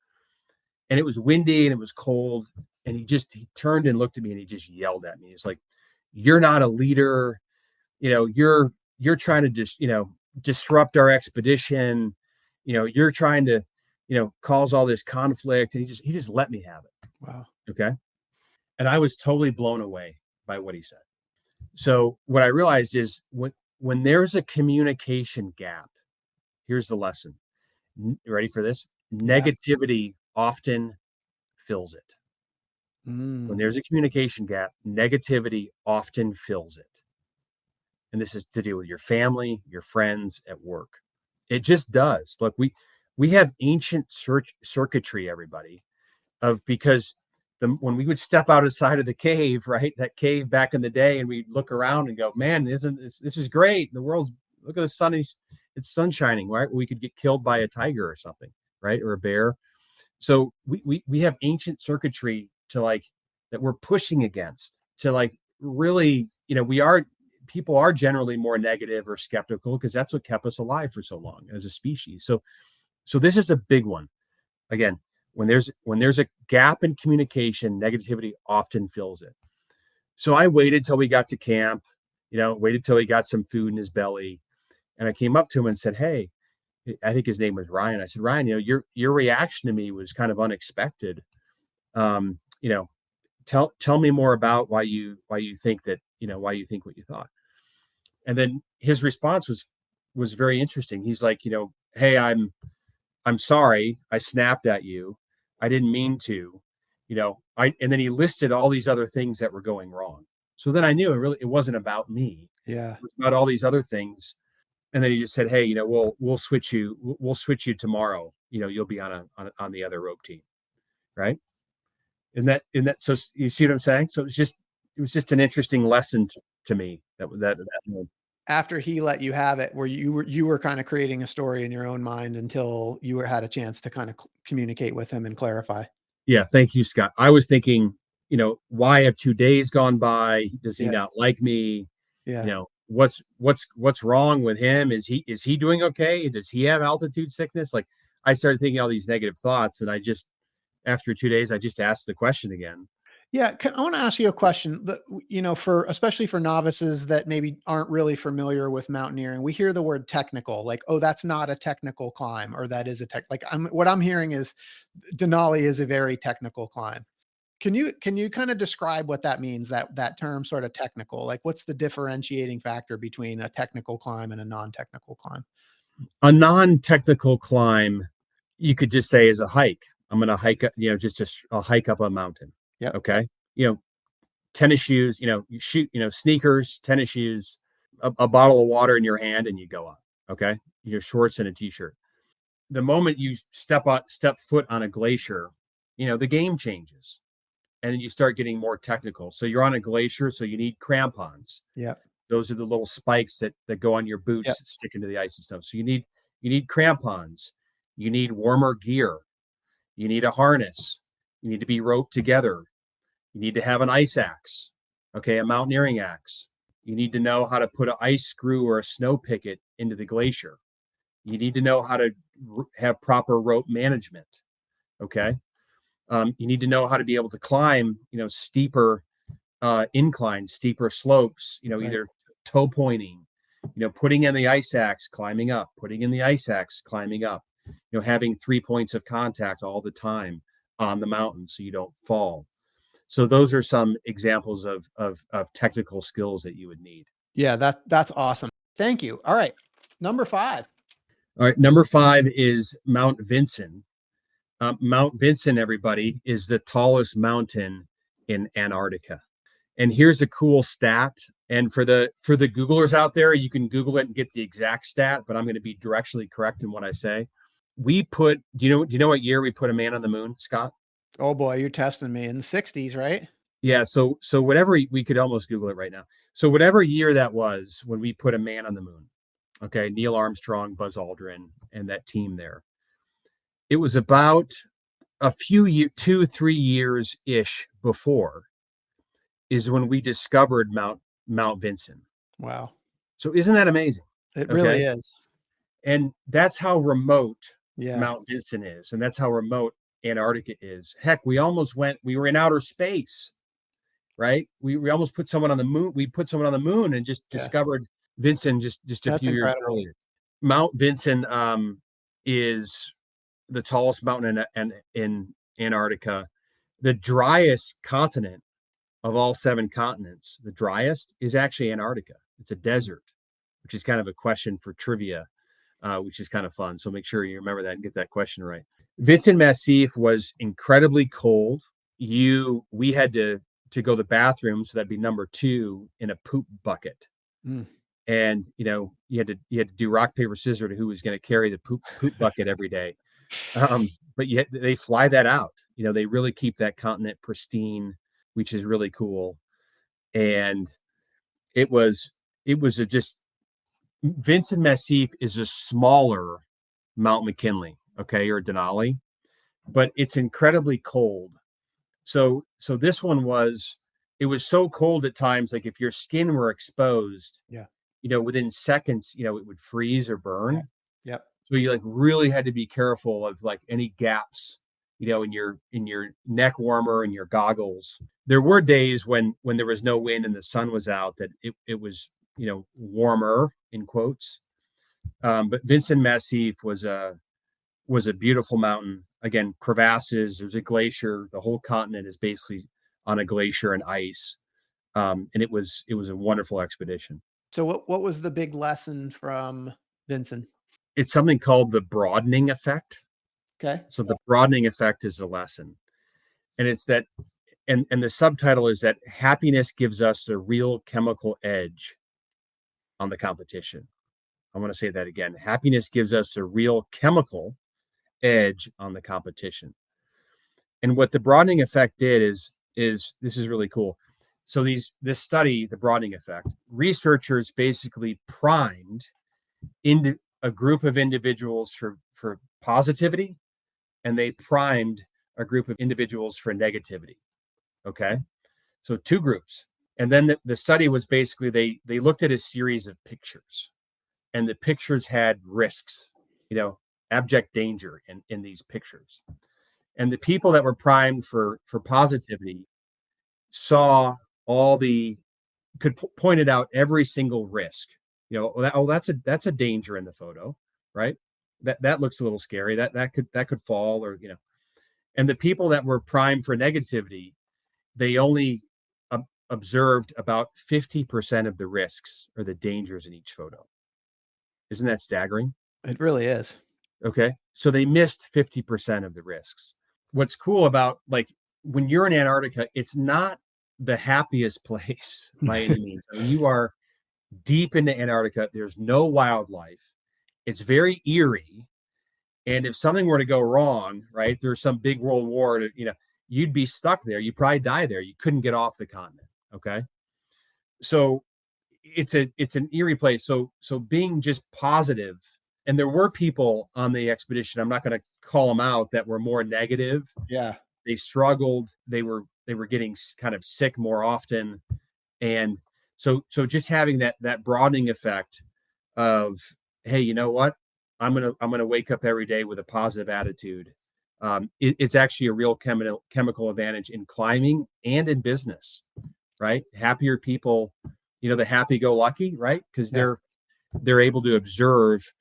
And it was windy and it was cold. And he turned and looked at me and he just yelled at me. He's like, "You're not a leader. You're trying to just, disrupt our expedition. You're trying to, cause all this conflict." And he just let me have it. Wow. Okay. And I was totally blown away by what he said. So what I realized is when there's a communication gap, here's the lesson. Ready for this? Negativity often fills it. When there's a communication gap, negativity often fills it. And this is to do with your family, your friends, at work. It just does. Look, we have ancient circuitry, everybody, because when we would step outside of the cave, right? That cave back in the day, and we'd look around and go, man, isn't this is great. The world's, look at the sun. It's sun shining, right? We could get killed by a tiger or something, right? Or a bear. So we have ancient circuitry to like that we're pushing against to like really, people are generally more negative or skeptical because that's what kept us alive for so long as a species. So this is a big one. Again, when there's a gap in communication, negativity often fills it. So I waited till we got to camp, waited till he got some food in his belly. And I came up to him and said, hey, I think his name was Ryan. I said, Ryan, your reaction to me was kind of unexpected. Tell me more about why you think that, why you think what you thought. And then his response was very interesting. He's like, hey, I'm sorry. I snapped at you. I didn't mean to, and then he listed all these other things that were going wrong. So then I knew it wasn't about me. Yeah. It was about all these other things. And then he just said, hey, we'll switch you tomorrow. You'll be on the other rope team. Right. And that, so you see what I'm saying? So it was just an interesting lesson to me that after he let you have it, where you were kind of creating a story in your own mind until you had a chance to kind of communicate with him and clarify. Yeah. Thank you, Scott. I was thinking, why have 2 days gone by? Does he not like me? Yeah. What's wrong with him? Is he doing okay? Does he have altitude sickness? Like I started thinking all these negative thoughts, and after 2 days, I just asked the question again. Yeah. I want to ask you a question that, especially for novices that maybe aren't really familiar with mountaineering, we hear the word technical, like, oh, that's not a technical climb, or that is what I'm hearing is Denali is a very technical climb. Can you kind of describe what that means, that term sort of technical? Like what's the differentiating factor between a technical climb and a non-technical climb? A non-technical climb, you could just say, is a hike. I'm going to hike, just a hike up a mountain. Yep. Okay. Tennis shoes, sneakers, tennis shoes, a bottle of water in your hand, and you go up. Okay. Your shorts and a t-shirt. The moment you step foot on a glacier, the game changes, and then you start getting more technical. So you're on a glacier, so you need crampons. Yeah. Those are the little spikes that go on your boots, stick into the ice and stuff. So you need crampons. You need warmer gear. You need a harness. You need to be roped together. You need to have an ice axe, okay, a mountaineering axe. You need to know how to put an ice screw or a snow picket into the glacier. You need to know how to have proper rope management, okay? You need to know how to be able to climb, steeper inclines, steeper slopes, Right. Either toe pointing, putting in the ice axe, climbing up, putting in the ice axe, climbing up, having 3 points of contact all the time on the mountain so you don't fall. So those are some examples of technical skills that you would need. Yeah, that's awesome. Thank you. All right. Number 5. All right. Number 5 is Mount Vinson. Mount Vinson, everybody, is the tallest mountain in Antarctica. And here's a cool stat. And for the Googlers out there, you can Google it and get the exact stat, but I'm going to be directionally correct in what I say. Do you know what year we put a man on the moon, Scott? Oh boy, you're testing me. In the 60s, right? Yeah. So whatever, we could almost Google it right now. So whatever year that was when we put a man on the moon, okay, Neil Armstrong, Buzz Aldrin, and that team there, it was about a few 2-3 years ish before is when we discovered Mount Vinson. Wow. So isn't that amazing? It really is. And that's how remote Yeah. Mount Vinson is. And that's how remote Antarctica is. Heck, we were in outer space, right? We almost put someone on the moon. We put someone on the moon and just discovered Vinson just a That's few years earlier. Mount Vinson is the tallest mountain in Antarctica. The driest continent of all 7 continents, the driest is actually Antarctica. It's a desert, which is kind of a question for trivia, which is kind of fun. So make sure you remember that and get that question right. Vinson Massif was incredibly cold. We had to go to the bathroom, so that'd be number 2 in a poop bucket. And you had to do rock, paper, scissors to who was going to carry the poop bucket every day. But they fly that out. They really keep that continent pristine, which is really cool. And it was just Vincent Massif is a smaller Mount McKinley, okay, or Denali, but it's incredibly cold. So this one it was so cold at times, like if your skin were exposed, Yeah. within seconds, it would freeze or burn. Yeah. Yep. So you like really had to be careful of like any gaps, in your neck warmer and your goggles. There were days when there was no wind and the sun was out that it was, warmer in quotes. But Vincent Massif was a beautiful mountain. Again, crevasses, there's a glacier. The whole continent is basically on a glacier and ice. And it was a wonderful expedition. So what was the big lesson from Vincent? It's something called the broadening effect. Okay. So the broadening effect is the lesson. And it's that, and the subtitle is that happiness gives us a real chemical edge on the competition. I want to say that again. Happiness gives us a real chemical edge on the competition. And what the broadening effect did is this is really cool. So this study, the broadening effect, researchers basically primed into a group of individuals for positivity, and they primed a group of individuals for negativity. Okay. So two groups. And then the study was basically they looked at a series of pictures, and the pictures had risks, abject danger in these pictures. And the people that were primed for positivity saw pointed out every single risk. That's a danger in the photo, right? That looks a little scary. That could fall, or And the people that were primed for negativity, they only observed about 50% of the risks or the dangers in each photo. Isn't that staggering? It really is. Okay. So they missed 50% of the risks. What's cool about, like, when you're in Antarctica, it's not the happiest place by any means. I mean, you are deep into Antarctica. There's no wildlife. It's very eerie. And if something were to go wrong, right, there's some big world war, you'd be stuck there. You'd probably die there. You couldn't get off the continent. Okay. So it's an eerie place. So being just positive, and there were people on the expedition, I'm not going to call them out, that were more negative. Yeah. They struggled. They were getting kind of sick more often. And so just having that broadening effect of, hey, you know what? I'm gonna wake up every day with a positive attitude. It's actually a real chemical advantage in climbing and in business, right? Happier people, the happy-go-lucky, right? Because they're able to observe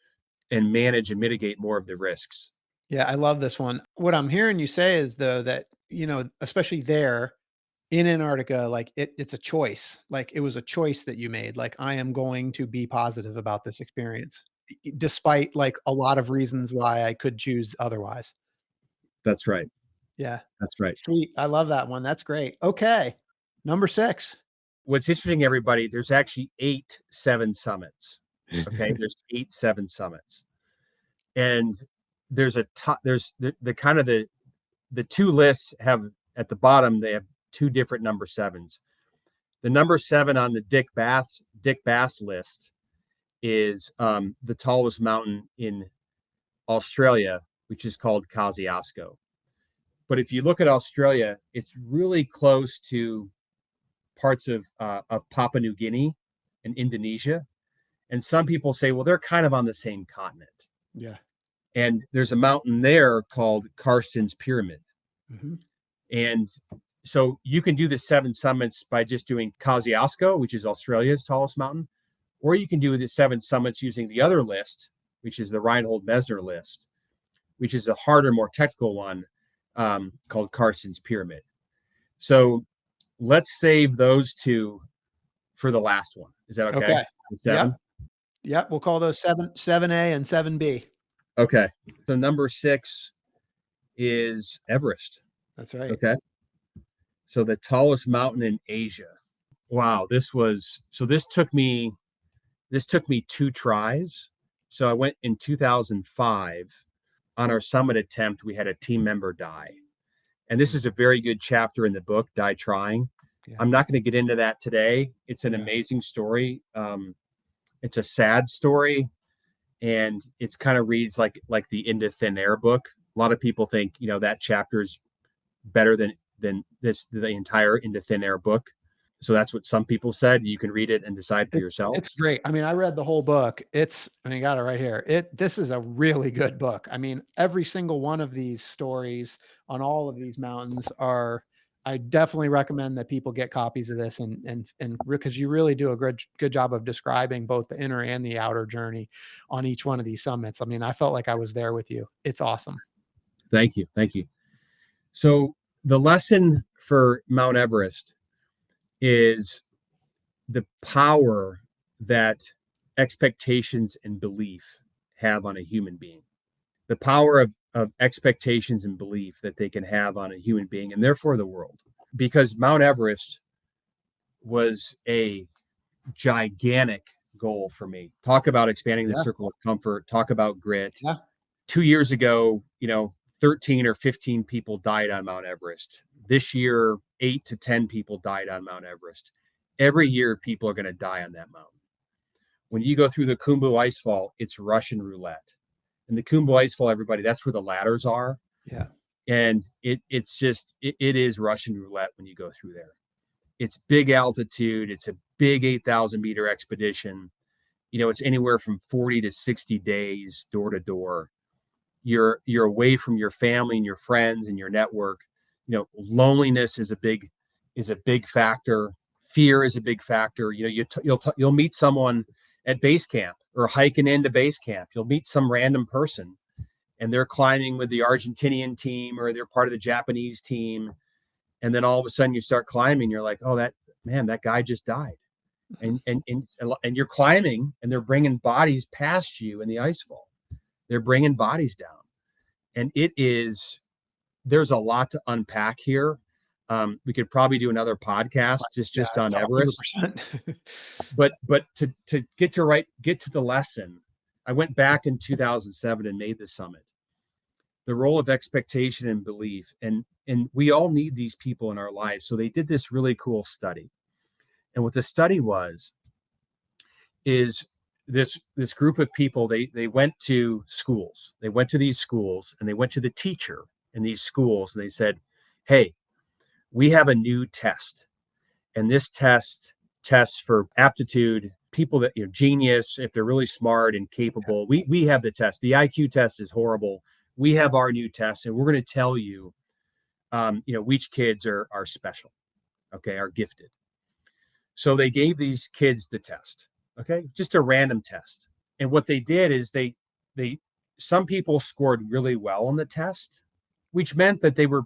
and manage and mitigate more of the risks. Yeah, I love this one. What I'm hearing you say is, though, that, especially there in Antarctica, like it's a choice. Like it was a choice that you made. Like, I am going to be positive about this experience, despite like a lot of reasons why I could choose otherwise. That's right. Yeah. That's right. Sweet. I love that one. That's great. Okay. Number 6. What's interesting, everybody, there's actually 7 summits. Okay. There's 7 summits. And there's there's the kind of the two lists have at the bottom, they have 2 different number 7s. The number 7 on the Dick Bass list is the tallest mountain in Australia, which is called Kosciuszko. But if you look at Australia, it's really close to parts of Papua New Guinea and Indonesia. And some people say, well, they're kind of on the same continent. Yeah. And there's a mountain there called Karsten's Pyramid. Mm-hmm. And so you can do the 7 summits by just doing Kosciuszko, which is Australia's tallest mountain, or you can do the 7 summits using the other list, which is the Reinhold Messner list, which is a harder, more technical one called Karsten's Pyramid. So let's save those 2 for the last one. Is that okay? Okay. 7? Yep. We'll call those 7A and 7B. Okay. So number 6 is Everest. That's right. Okay. So the tallest mountain in Asia. Wow. This took me 2 tries. So I went in 2005. On our summit attempt, we had a team member die. And this is a very good chapter in the book, Die Trying. Yeah. I'm not going to get into that today. It's an amazing story. It's a sad story, and it's kind of reads like the Into Thin Air book. A lot of people think, that chapter is better than the entire Into Thin Air book. So that's what some people said. You can read it and decide for yourself. It's great. I mean, I read the whole book. Got it right here. This is a really good book. I mean, every single one of these stories on all of these mountains I definitely recommend that people get copies of this and because you really do a good job of describing both the inner and the outer journey on each one of these summits. I mean, I felt like I was there with you. It's awesome. Thank you. Thank you. So the lesson for Mount Everest is the power that expectations and belief have on a human being. The power of expectations and belief that they can have on a human being, and therefore the world. Because Mount Everest was a gigantic goal for me. Talk about expanding the circle of comfort. Talk about grit. Yeah. 2 years ago, 13 or 15 people died on Mount Everest. This year, 8 to 10 people died on Mount Everest. Every year, people are going to die on that mountain. When you go through the Khumbu Icefall, it's Russian roulette. And the Khumbu Icefall, everybody, that's where the ladders are. Yeah. And it is Russian roulette when you go through there. It's big altitude. It's a big 8,000 meter expedition. It's anywhere from 40 to 60 days door to door. You're away from your family and your friends and your network. Loneliness is a big factor. Fear is a big factor. You'll meet someone at base camp or hiking into base camp. You'll meet some random person and they're climbing with the Argentinian team or they're part of the Japanese team. And then all of a sudden you start climbing. You're like, oh, that guy just died. And you're climbing and they're bringing bodies past you in the icefall. They're bringing bodies down. And there's a lot to unpack here. We could probably do another podcast just on Everest. but to get to the lesson, I went back in 2007 and made the summit. The role of expectation and belief, and we all need these people in our lives. So they did this really cool study, and what the study is this group of people. They went to schools. They went to these schools, and they went to the teacher in these schools, and they said, "Hey, we have a new test, and this test tests for aptitude. People that genius, if they're really smart and capable. We have the test. The IQ test is horrible. We have our new test, and we're going to tell you, which kids are special, okay, are gifted." So they gave these kids the test, okay, just a random test. And what they did is some people scored really well on the test, which meant that they were,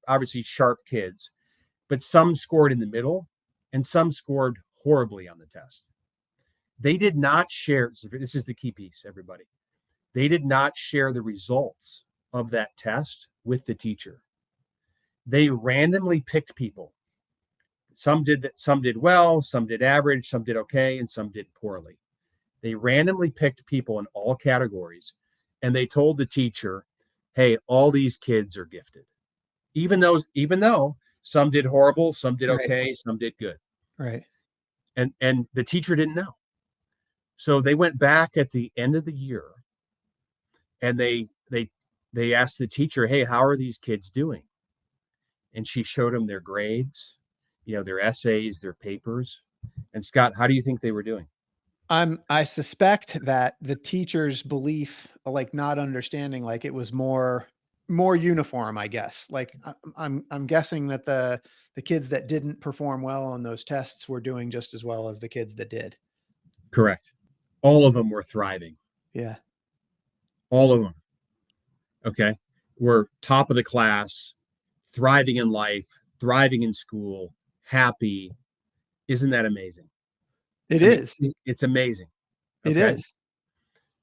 obviously sharp kids, but some scored in the middle and some scored horribly on the test. They did not share. This is the key piece, everybody. They did not share the results of that test with the teacher. They randomly picked people. Some did well, some did average, some did okay, and some did poorly. They randomly picked people in all categories, and they told the teacher, "Hey, all these kids are gifted." Even though some did horrible, some did okay, some did good. Right. And the teacher didn't know. So they went back at the end of the year and they asked the teacher, "Hey, how are these kids doing?" And she showed them their grades, their essays, their papers. And Scott, how do you think they were doing? I suspect that the teacher's belief, like not understanding, like it was more uniform, I guess. Like I'm guessing that the kids that didn't perform well on those tests were doing just as well as the kids that did. Correct. All of them were thriving. Yeah. All of them. Okay. Were top of the class, thriving in life, thriving in school, happy. Isn't that amazing? It is. It's amazing. Okay? It is.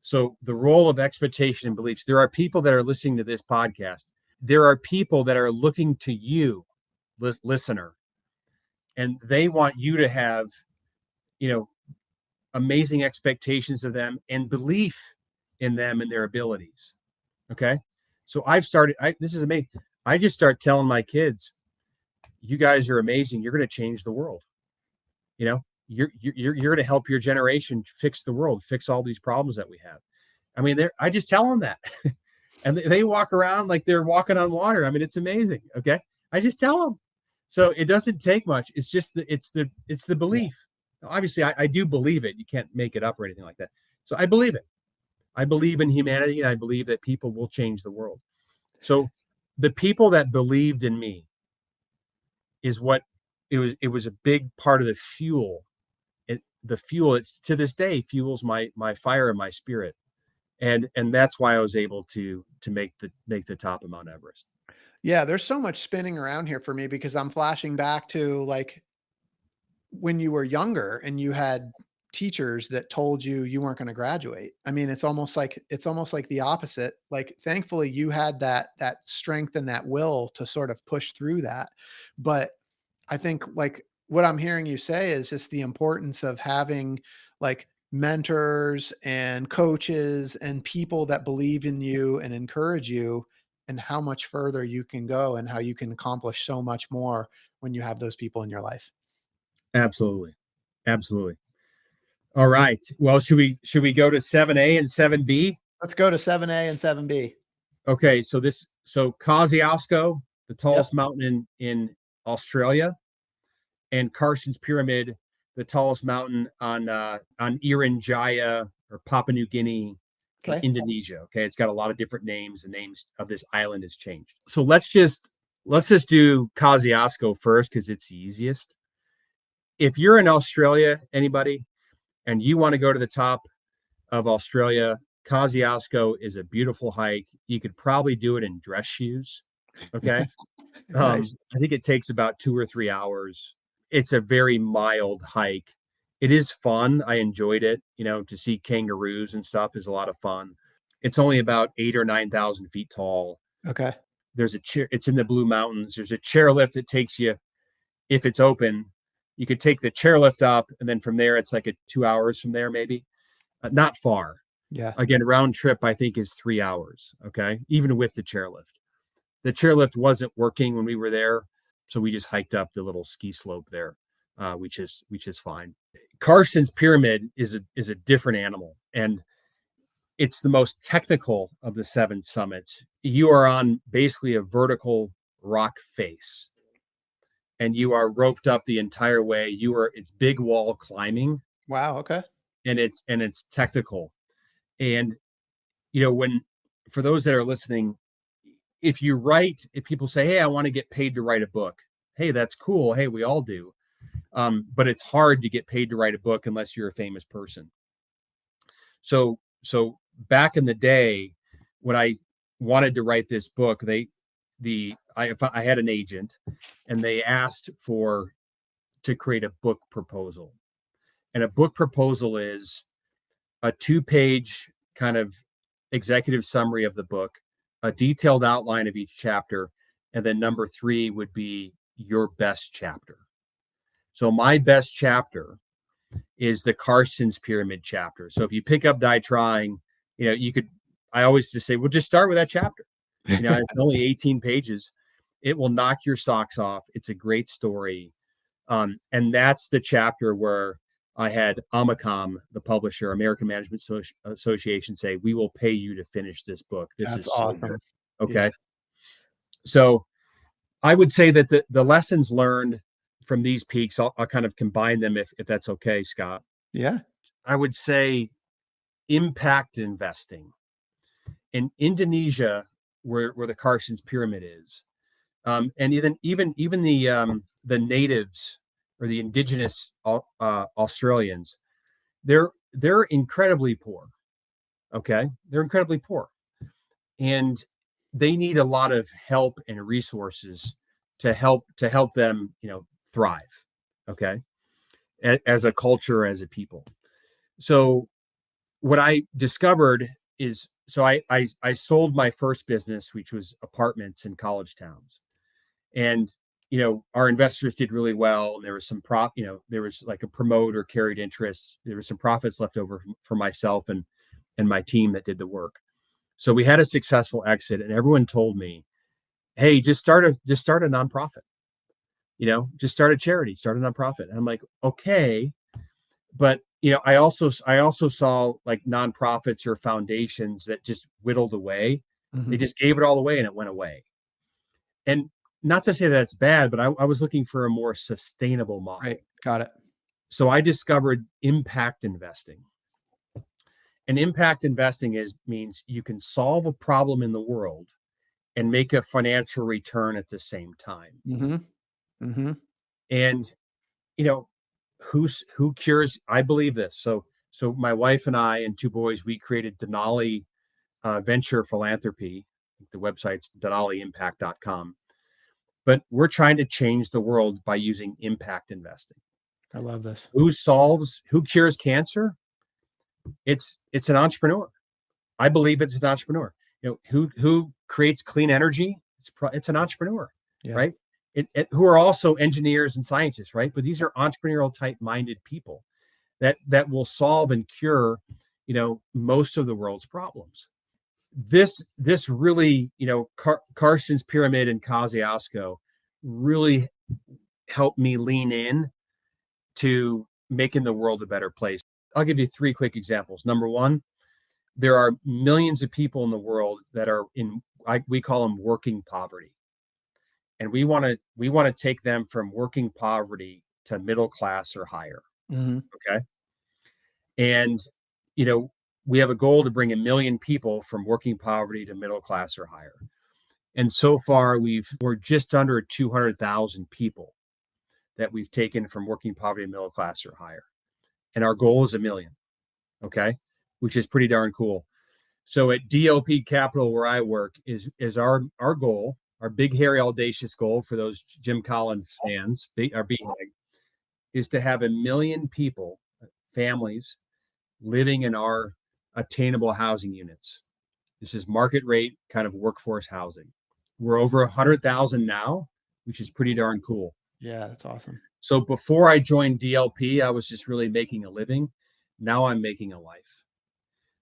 So the role of expectation and beliefs. There are people that are listening to this podcast. There are people that are looking to you, listener, and they want you to have, amazing expectations of them and belief in them and their abilities. Okay. So this is amazing. I just start telling my kids, you guys are amazing. You're going to change the world. You know, you're going to help your generation fix the world, fix all these problems that we have. I mean, I just tell them that. And they walk around like they're walking on water. I mean, it's amazing. Okay. I just tell them. So it doesn't take much. It's just it's the belief. Now, obviously, I do believe it. You can't make it up or anything like that. So I believe it. I believe in humanity, and I believe that people will change the world. So the people that believed in me is what it was a big part of the fuel. The fuel, it's to this day fuels my fire and my spirit. And that's why I was able to make the top of Mount Everest. Yeah, there's so much spinning around here for me because I'm flashing back to like when you were younger and you had teachers that told you you weren't going to graduate. I mean, it's almost like the opposite. Like thankfully you had that strength and that will to sort of push through that. But I think like what I'm hearing you say is just the importance of having like mentors and coaches and people that believe in you and encourage you, and how much further you can go and how you can accomplish so much more when you have those people in your life. Absolutely. Absolutely. All right. Well, should we go to 7A and 7B? Let's go to 7A and 7B. Okay, so Kosciuszko, the Yep. tallest mountain in Australia, and Carson's Pyramid, the tallest mountain on Irian Jaya or Papua New Guinea or Okay. Indonesia. Okay, it's got a lot of different names. The names of this island has changed. So let's just do Kosciuszko first because it's the easiest. If you're in Australia, anybody, and you want to go to the top of Australia, Kosciuszko is a beautiful hike. You could probably do it in dress shoes. Okay. Nice. I think it takes about 2 or 3 hours. It's a very mild hike. It is fun. I enjoyed it. To see kangaroos and stuff is a lot of fun. It's only about 8 or 9,000 feet tall. Okay. There's a chair. It's in the Blue Mountains. There's a chairlift that takes you, if it's open, you could take the chairlift up, and then from there, it's like 2 hours from there, maybe. Not far. Yeah. Again, round trip, I think, is 3 hours. Okay. Even with the chairlift. The chairlift wasn't working when we were there. So we just hiked up the little ski slope there, which is fine. Carson's Pyramid is a different animal. And it's the most technical of the 7 summits. You are on basically a vertical rock face, and you are roped up the entire way. It's big wall climbing. Wow. Okay. And it's technical. And for those that are listening, if people say, hey, I want to get paid to write a book. Hey, that's cool. Hey, we all do. But it's hard to get paid to write a book unless you're a famous person. So back in the day when I wanted to write this book, I had an agent, and they asked to create a book proposal. And a book proposal is a 2-page kind of executive summary of the book, a detailed outline of each chapter, and then number 3 would be your best chapter. So my best chapter is the Carson's Pyramid chapter. So if you pick up Die Trying, I always just say, well, just start with that chapter. It's only 18 pages. It will knock your socks off. It's a great story. And that's the chapter where I had Amacom, the publisher, American Management Association, say, we will pay you to finish this book. This That's is so awesome. good. Okay. Yeah. So I would say that the lessons learned from these peaks, I'll kind of combine them if that's okay, Scott. Yeah. I would say impact investing. In Indonesia, where the Carson's Pyramid is, and even the natives or the indigenous Australians, they're incredibly poor. Okay, they're incredibly poor, and they need a lot of help and resources to help them, thrive. Okay, as a culture, as a people. So what I discovered is, so I sold my first business, which was apartments in college towns, and our investors did really well, and there was some there was like a promote or carried interest. There was some profits left over for myself and my team that did the work. So we had a successful exit, and everyone told me, hey, just start a nonprofit, just start a charity, start a nonprofit. And I'm like, okay. But, I also saw like nonprofits or foundations that just whittled away. They Mhm. just gave it all away and it went away. And not to say that's bad, but I was looking for a more sustainable Right. model. Got it. So I discovered impact investing. And impact investing means you can solve a problem in the world and make a financial return at the same time. Mhm. Mhm. And you know, who cures? I believe this. So my wife and I and two boys, we created Denali Venture Philanthropy. The website's denaliimpact.com. But we're trying to change the world by using impact investing. I love this. Who cures cancer? It's an entrepreneur. I believe it's an entrepreneur. Who creates clean energy? It's an entrepreneur, Yeah. right? Who are also engineers and scientists, right? But these are entrepreneurial type minded people that will solve and cure, most of the world's problems. This really, Carson's Pyramid and Kosciuszko really helped me lean in to making the world a better place. I'll give you three quick examples. Number one, there are millions of people in the world that are we call them working poverty. And we want to take them from working poverty to middle class or higher. Mhm. Okay. And, you know, we have a goal to bring 1 million people from working poverty to middle class or higher. And so far we're just under 200,000 people that we've taken from working poverty to middle class or higher. And our goal is 1 million. Okay. Which is pretty darn cool. So at DLP Capital, where I work, is our goal, our big, hairy, audacious goal for those Jim Collins fans, our BHAG, is to have 1 million people, families, living in our attainable housing units. This is market rate kind of workforce housing. We're over 100,000 now, which is pretty darn cool. Yeah, that's awesome. So before I joined DLP, I was just really making a living. Now I'm making a life.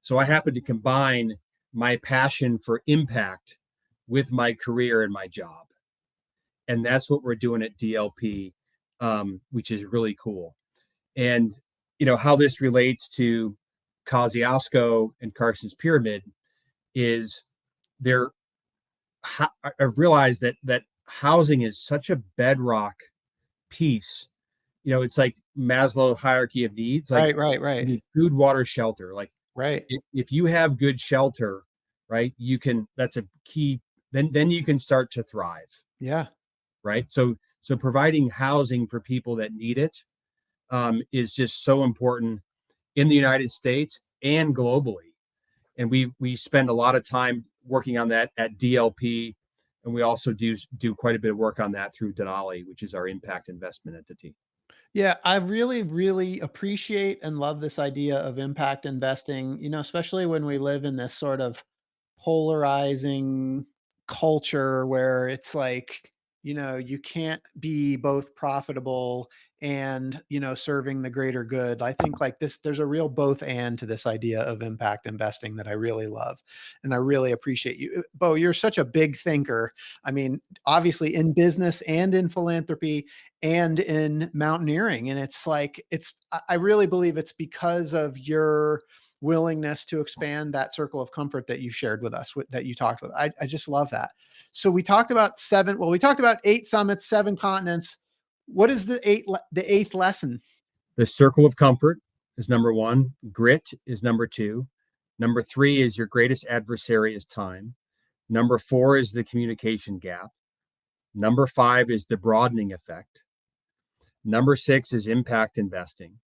So I happen to combine my passion for impact with my career and my job. And that's what we're doing at DLP, which is really cool. And, how this relates to Kosciuszko and Carson's Pyramid is there. I've realized that housing is such a bedrock piece. It's like Maslow hierarchy of needs. Like you Right. need food, water, shelter. Like Right. if you have good shelter, right, that's a key. Then you can start to thrive, Yeah. right? So providing housing for people that need it is just so important in the United States and globally. And we spend a lot of time working on that at DLP, and we also do quite a bit of work on that through Denali, which is our impact investment entity. Yeah, I really, really appreciate and love this idea of impact investing, especially when we live in this sort of polarizing culture where it's like, you can't be both profitable and, serving the greater good. I think like this, there's a real both and to this idea of impact investing that I really love. And I really appreciate you. Bo, you're such a big thinker. I mean, obviously in business and in philanthropy and in mountaineering. And it's like, I really believe it's because of your willingness to expand that circle of comfort that you shared with us, that you talked with. I just love that. So we talked about we talked about 8 summits, 7 continents. What is the eighth lesson? The circle of comfort is number one. Grit is number two. Number three is your greatest adversary is time. Number four is the communication gap. Number five is the broadening effect. Number six is impact investing.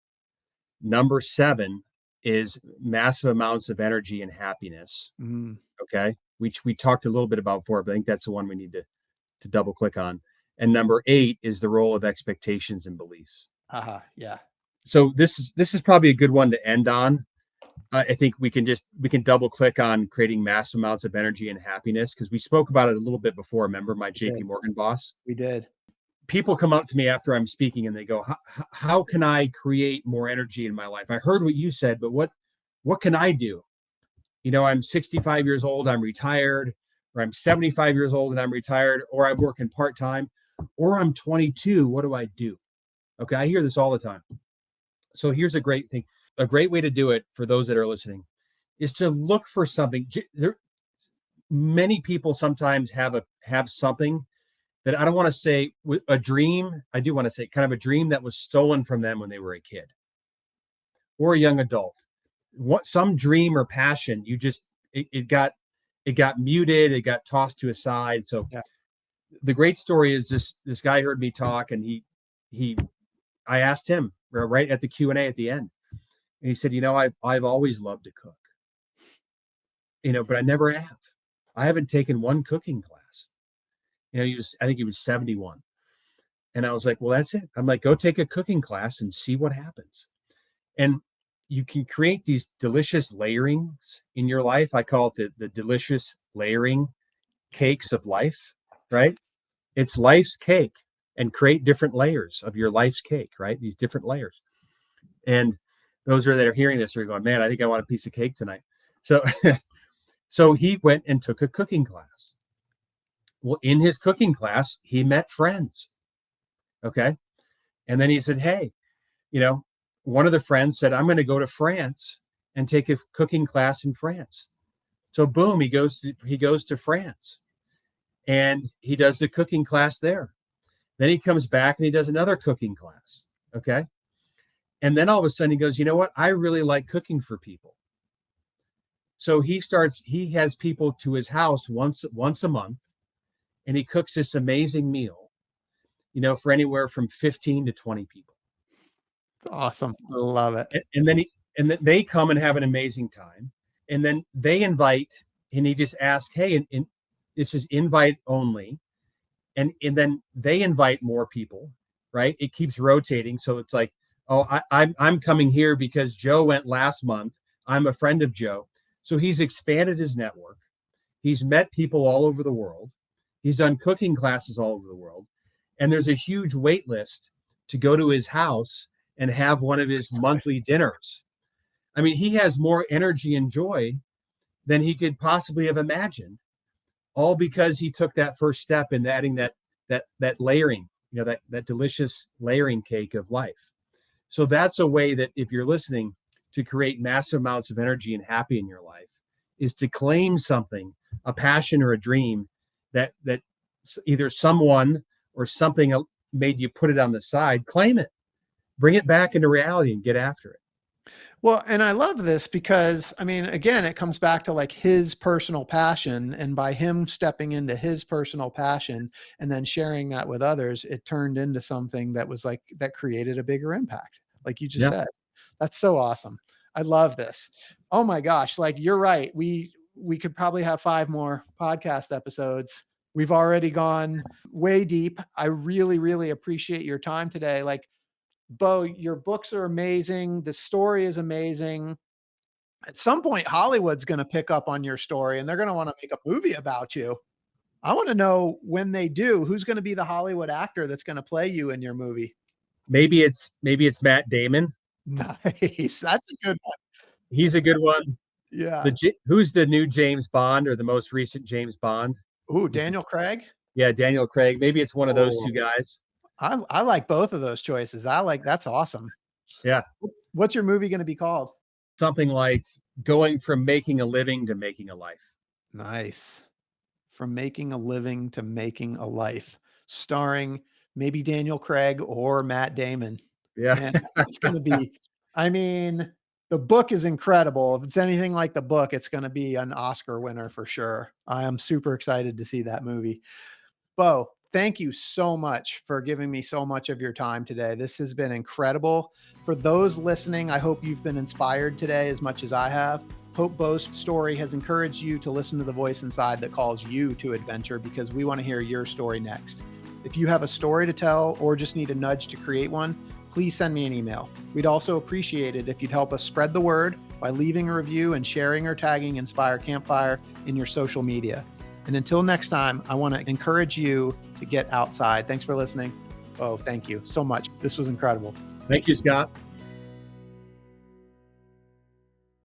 Number seven is massive amounts of energy and happiness. Mm. Okay. Which we talked a little bit about before, but I think that's the one we need to double click on. And number eight is the role of expectations and beliefs. Yeah. So this is probably a good one to end on. I think we can double click on creating mass amounts of energy and happiness because we spoke about it a little bit before. Remember my JP Morgan boss? We did. People come up to me after I'm speaking and they go, how can I create more energy in my life? I heard what you said, but what can I do? I'm 65 years old. I'm retired. or I'm 75 years old and I'm retired, or I'm working part-time, or I'm 22. What do I do? Okay. I hear this all the time. So here's a great thing. A great way to do it for those that are listening is to look for something. Many people sometimes have something that I don't want to say a dream. I do want to say kind of a dream that was stolen from them when they were a kid or a young adult. Some dream or passion, it got muted, it got tossed to a side. So Yeah. The great story is this guy heard me talk, and I asked him right at the Q&A at the end, and he said, I've always loved to cook, but I never have. I haven't taken one cooking class. I think he was 71. And I was like, well, that's it. I'm like, go take a cooking class and see what happens. And you can create these delicious layerings in your life. I call it the delicious layering cakes of life, right? It's life's cake, and create different layers of your life's cake, right? These different layers. And those that are hearing this are going, man, I think I want a piece of cake tonight. So, so he went and took a cooking class. Well, in his cooking class, he met friends. Okay. And then he said, hey, one of the friends said, I'm going to go to France and take a cooking class in France. So boom, he goes to France, and he does the cooking class there. Then he comes back and he does another cooking class. Okay. And then all of a sudden he goes, you know what? I really like cooking for people. So he has people to his house once a month, and he cooks this amazing meal, for anywhere from 15 to 20 people. Awesome. I love it. And then they come and have an amazing time. And then they invite, and he just asks, hey, and this is invite only. And then they invite more people, right? It keeps rotating. So it's like, oh, I'm coming here because Joe went last month. I'm a friend of Joe. So he's expanded his network. He's met people all over the world. He's done cooking classes all over the world. And there's a huge wait list to go to his house and have one of his monthly dinners. I mean, he has more energy and joy than he could possibly have imagined, all because he took that first step in adding that layering, that delicious layering cake of life. So that's a way that, if you're listening, to create massive amounts of energy and happy in your life, is to claim something, a passion or a dream that either someone or something made you put it on the side. Claim it, bring it back into reality, and get after it. Well, and I love this because, I mean, again, it comes back to like his personal passion, and by him stepping into his personal passion and then sharing that with others, it turned into something that was like, that created a bigger impact. Like you just said, that's so awesome. I love this. Oh my gosh. Like, you're right. We could probably have 5 more podcast episodes. We've already gone way deep. I really, really appreciate your time today. Like, Bo, your books are amazing. The story is amazing. At some point, Hollywood's going to pick up on your story, and they're going to want to make a movie about you. I want to know, when they do, who's going to be the Hollywood actor that's going to play you in your movie. Maybe it's Matt Damon. Nice. That's a good one. He's a good one. Yeah. Who's the new James Bond, or the most recent James Bond? Ooh, Daniel Craig. Yeah, Daniel Craig. Maybe it's one of those two guys. I like both of those choices. That's awesome. Yeah. What's your movie going to be called? Something like Going from Making a Living to Making a Life. Nice. From Making a Living to Making a Life, starring maybe Daniel Craig or Matt Damon. Yeah. And it's going to be, I mean, the book is incredible. If it's anything like the book, it's going to be an Oscar winner for sure. I am super excited to see that movie. Bo, thank you so much for giving me so much of your time today. This has been incredible. For those listening, I hope you've been inspired today as much as I have. Hope Bo's story has encouraged you to listen to the voice inside that calls you to adventure, because we want to hear your story next. If you have a story to tell or just need a nudge to create one, please send me an email. We'd also appreciate it if you'd help us spread the word by leaving a review and sharing or tagging Inspire Campfire in your social media. And until next time, I want to encourage you to get outside. Thanks for listening. Oh, thank you so much. This was incredible. Thank you, Scott.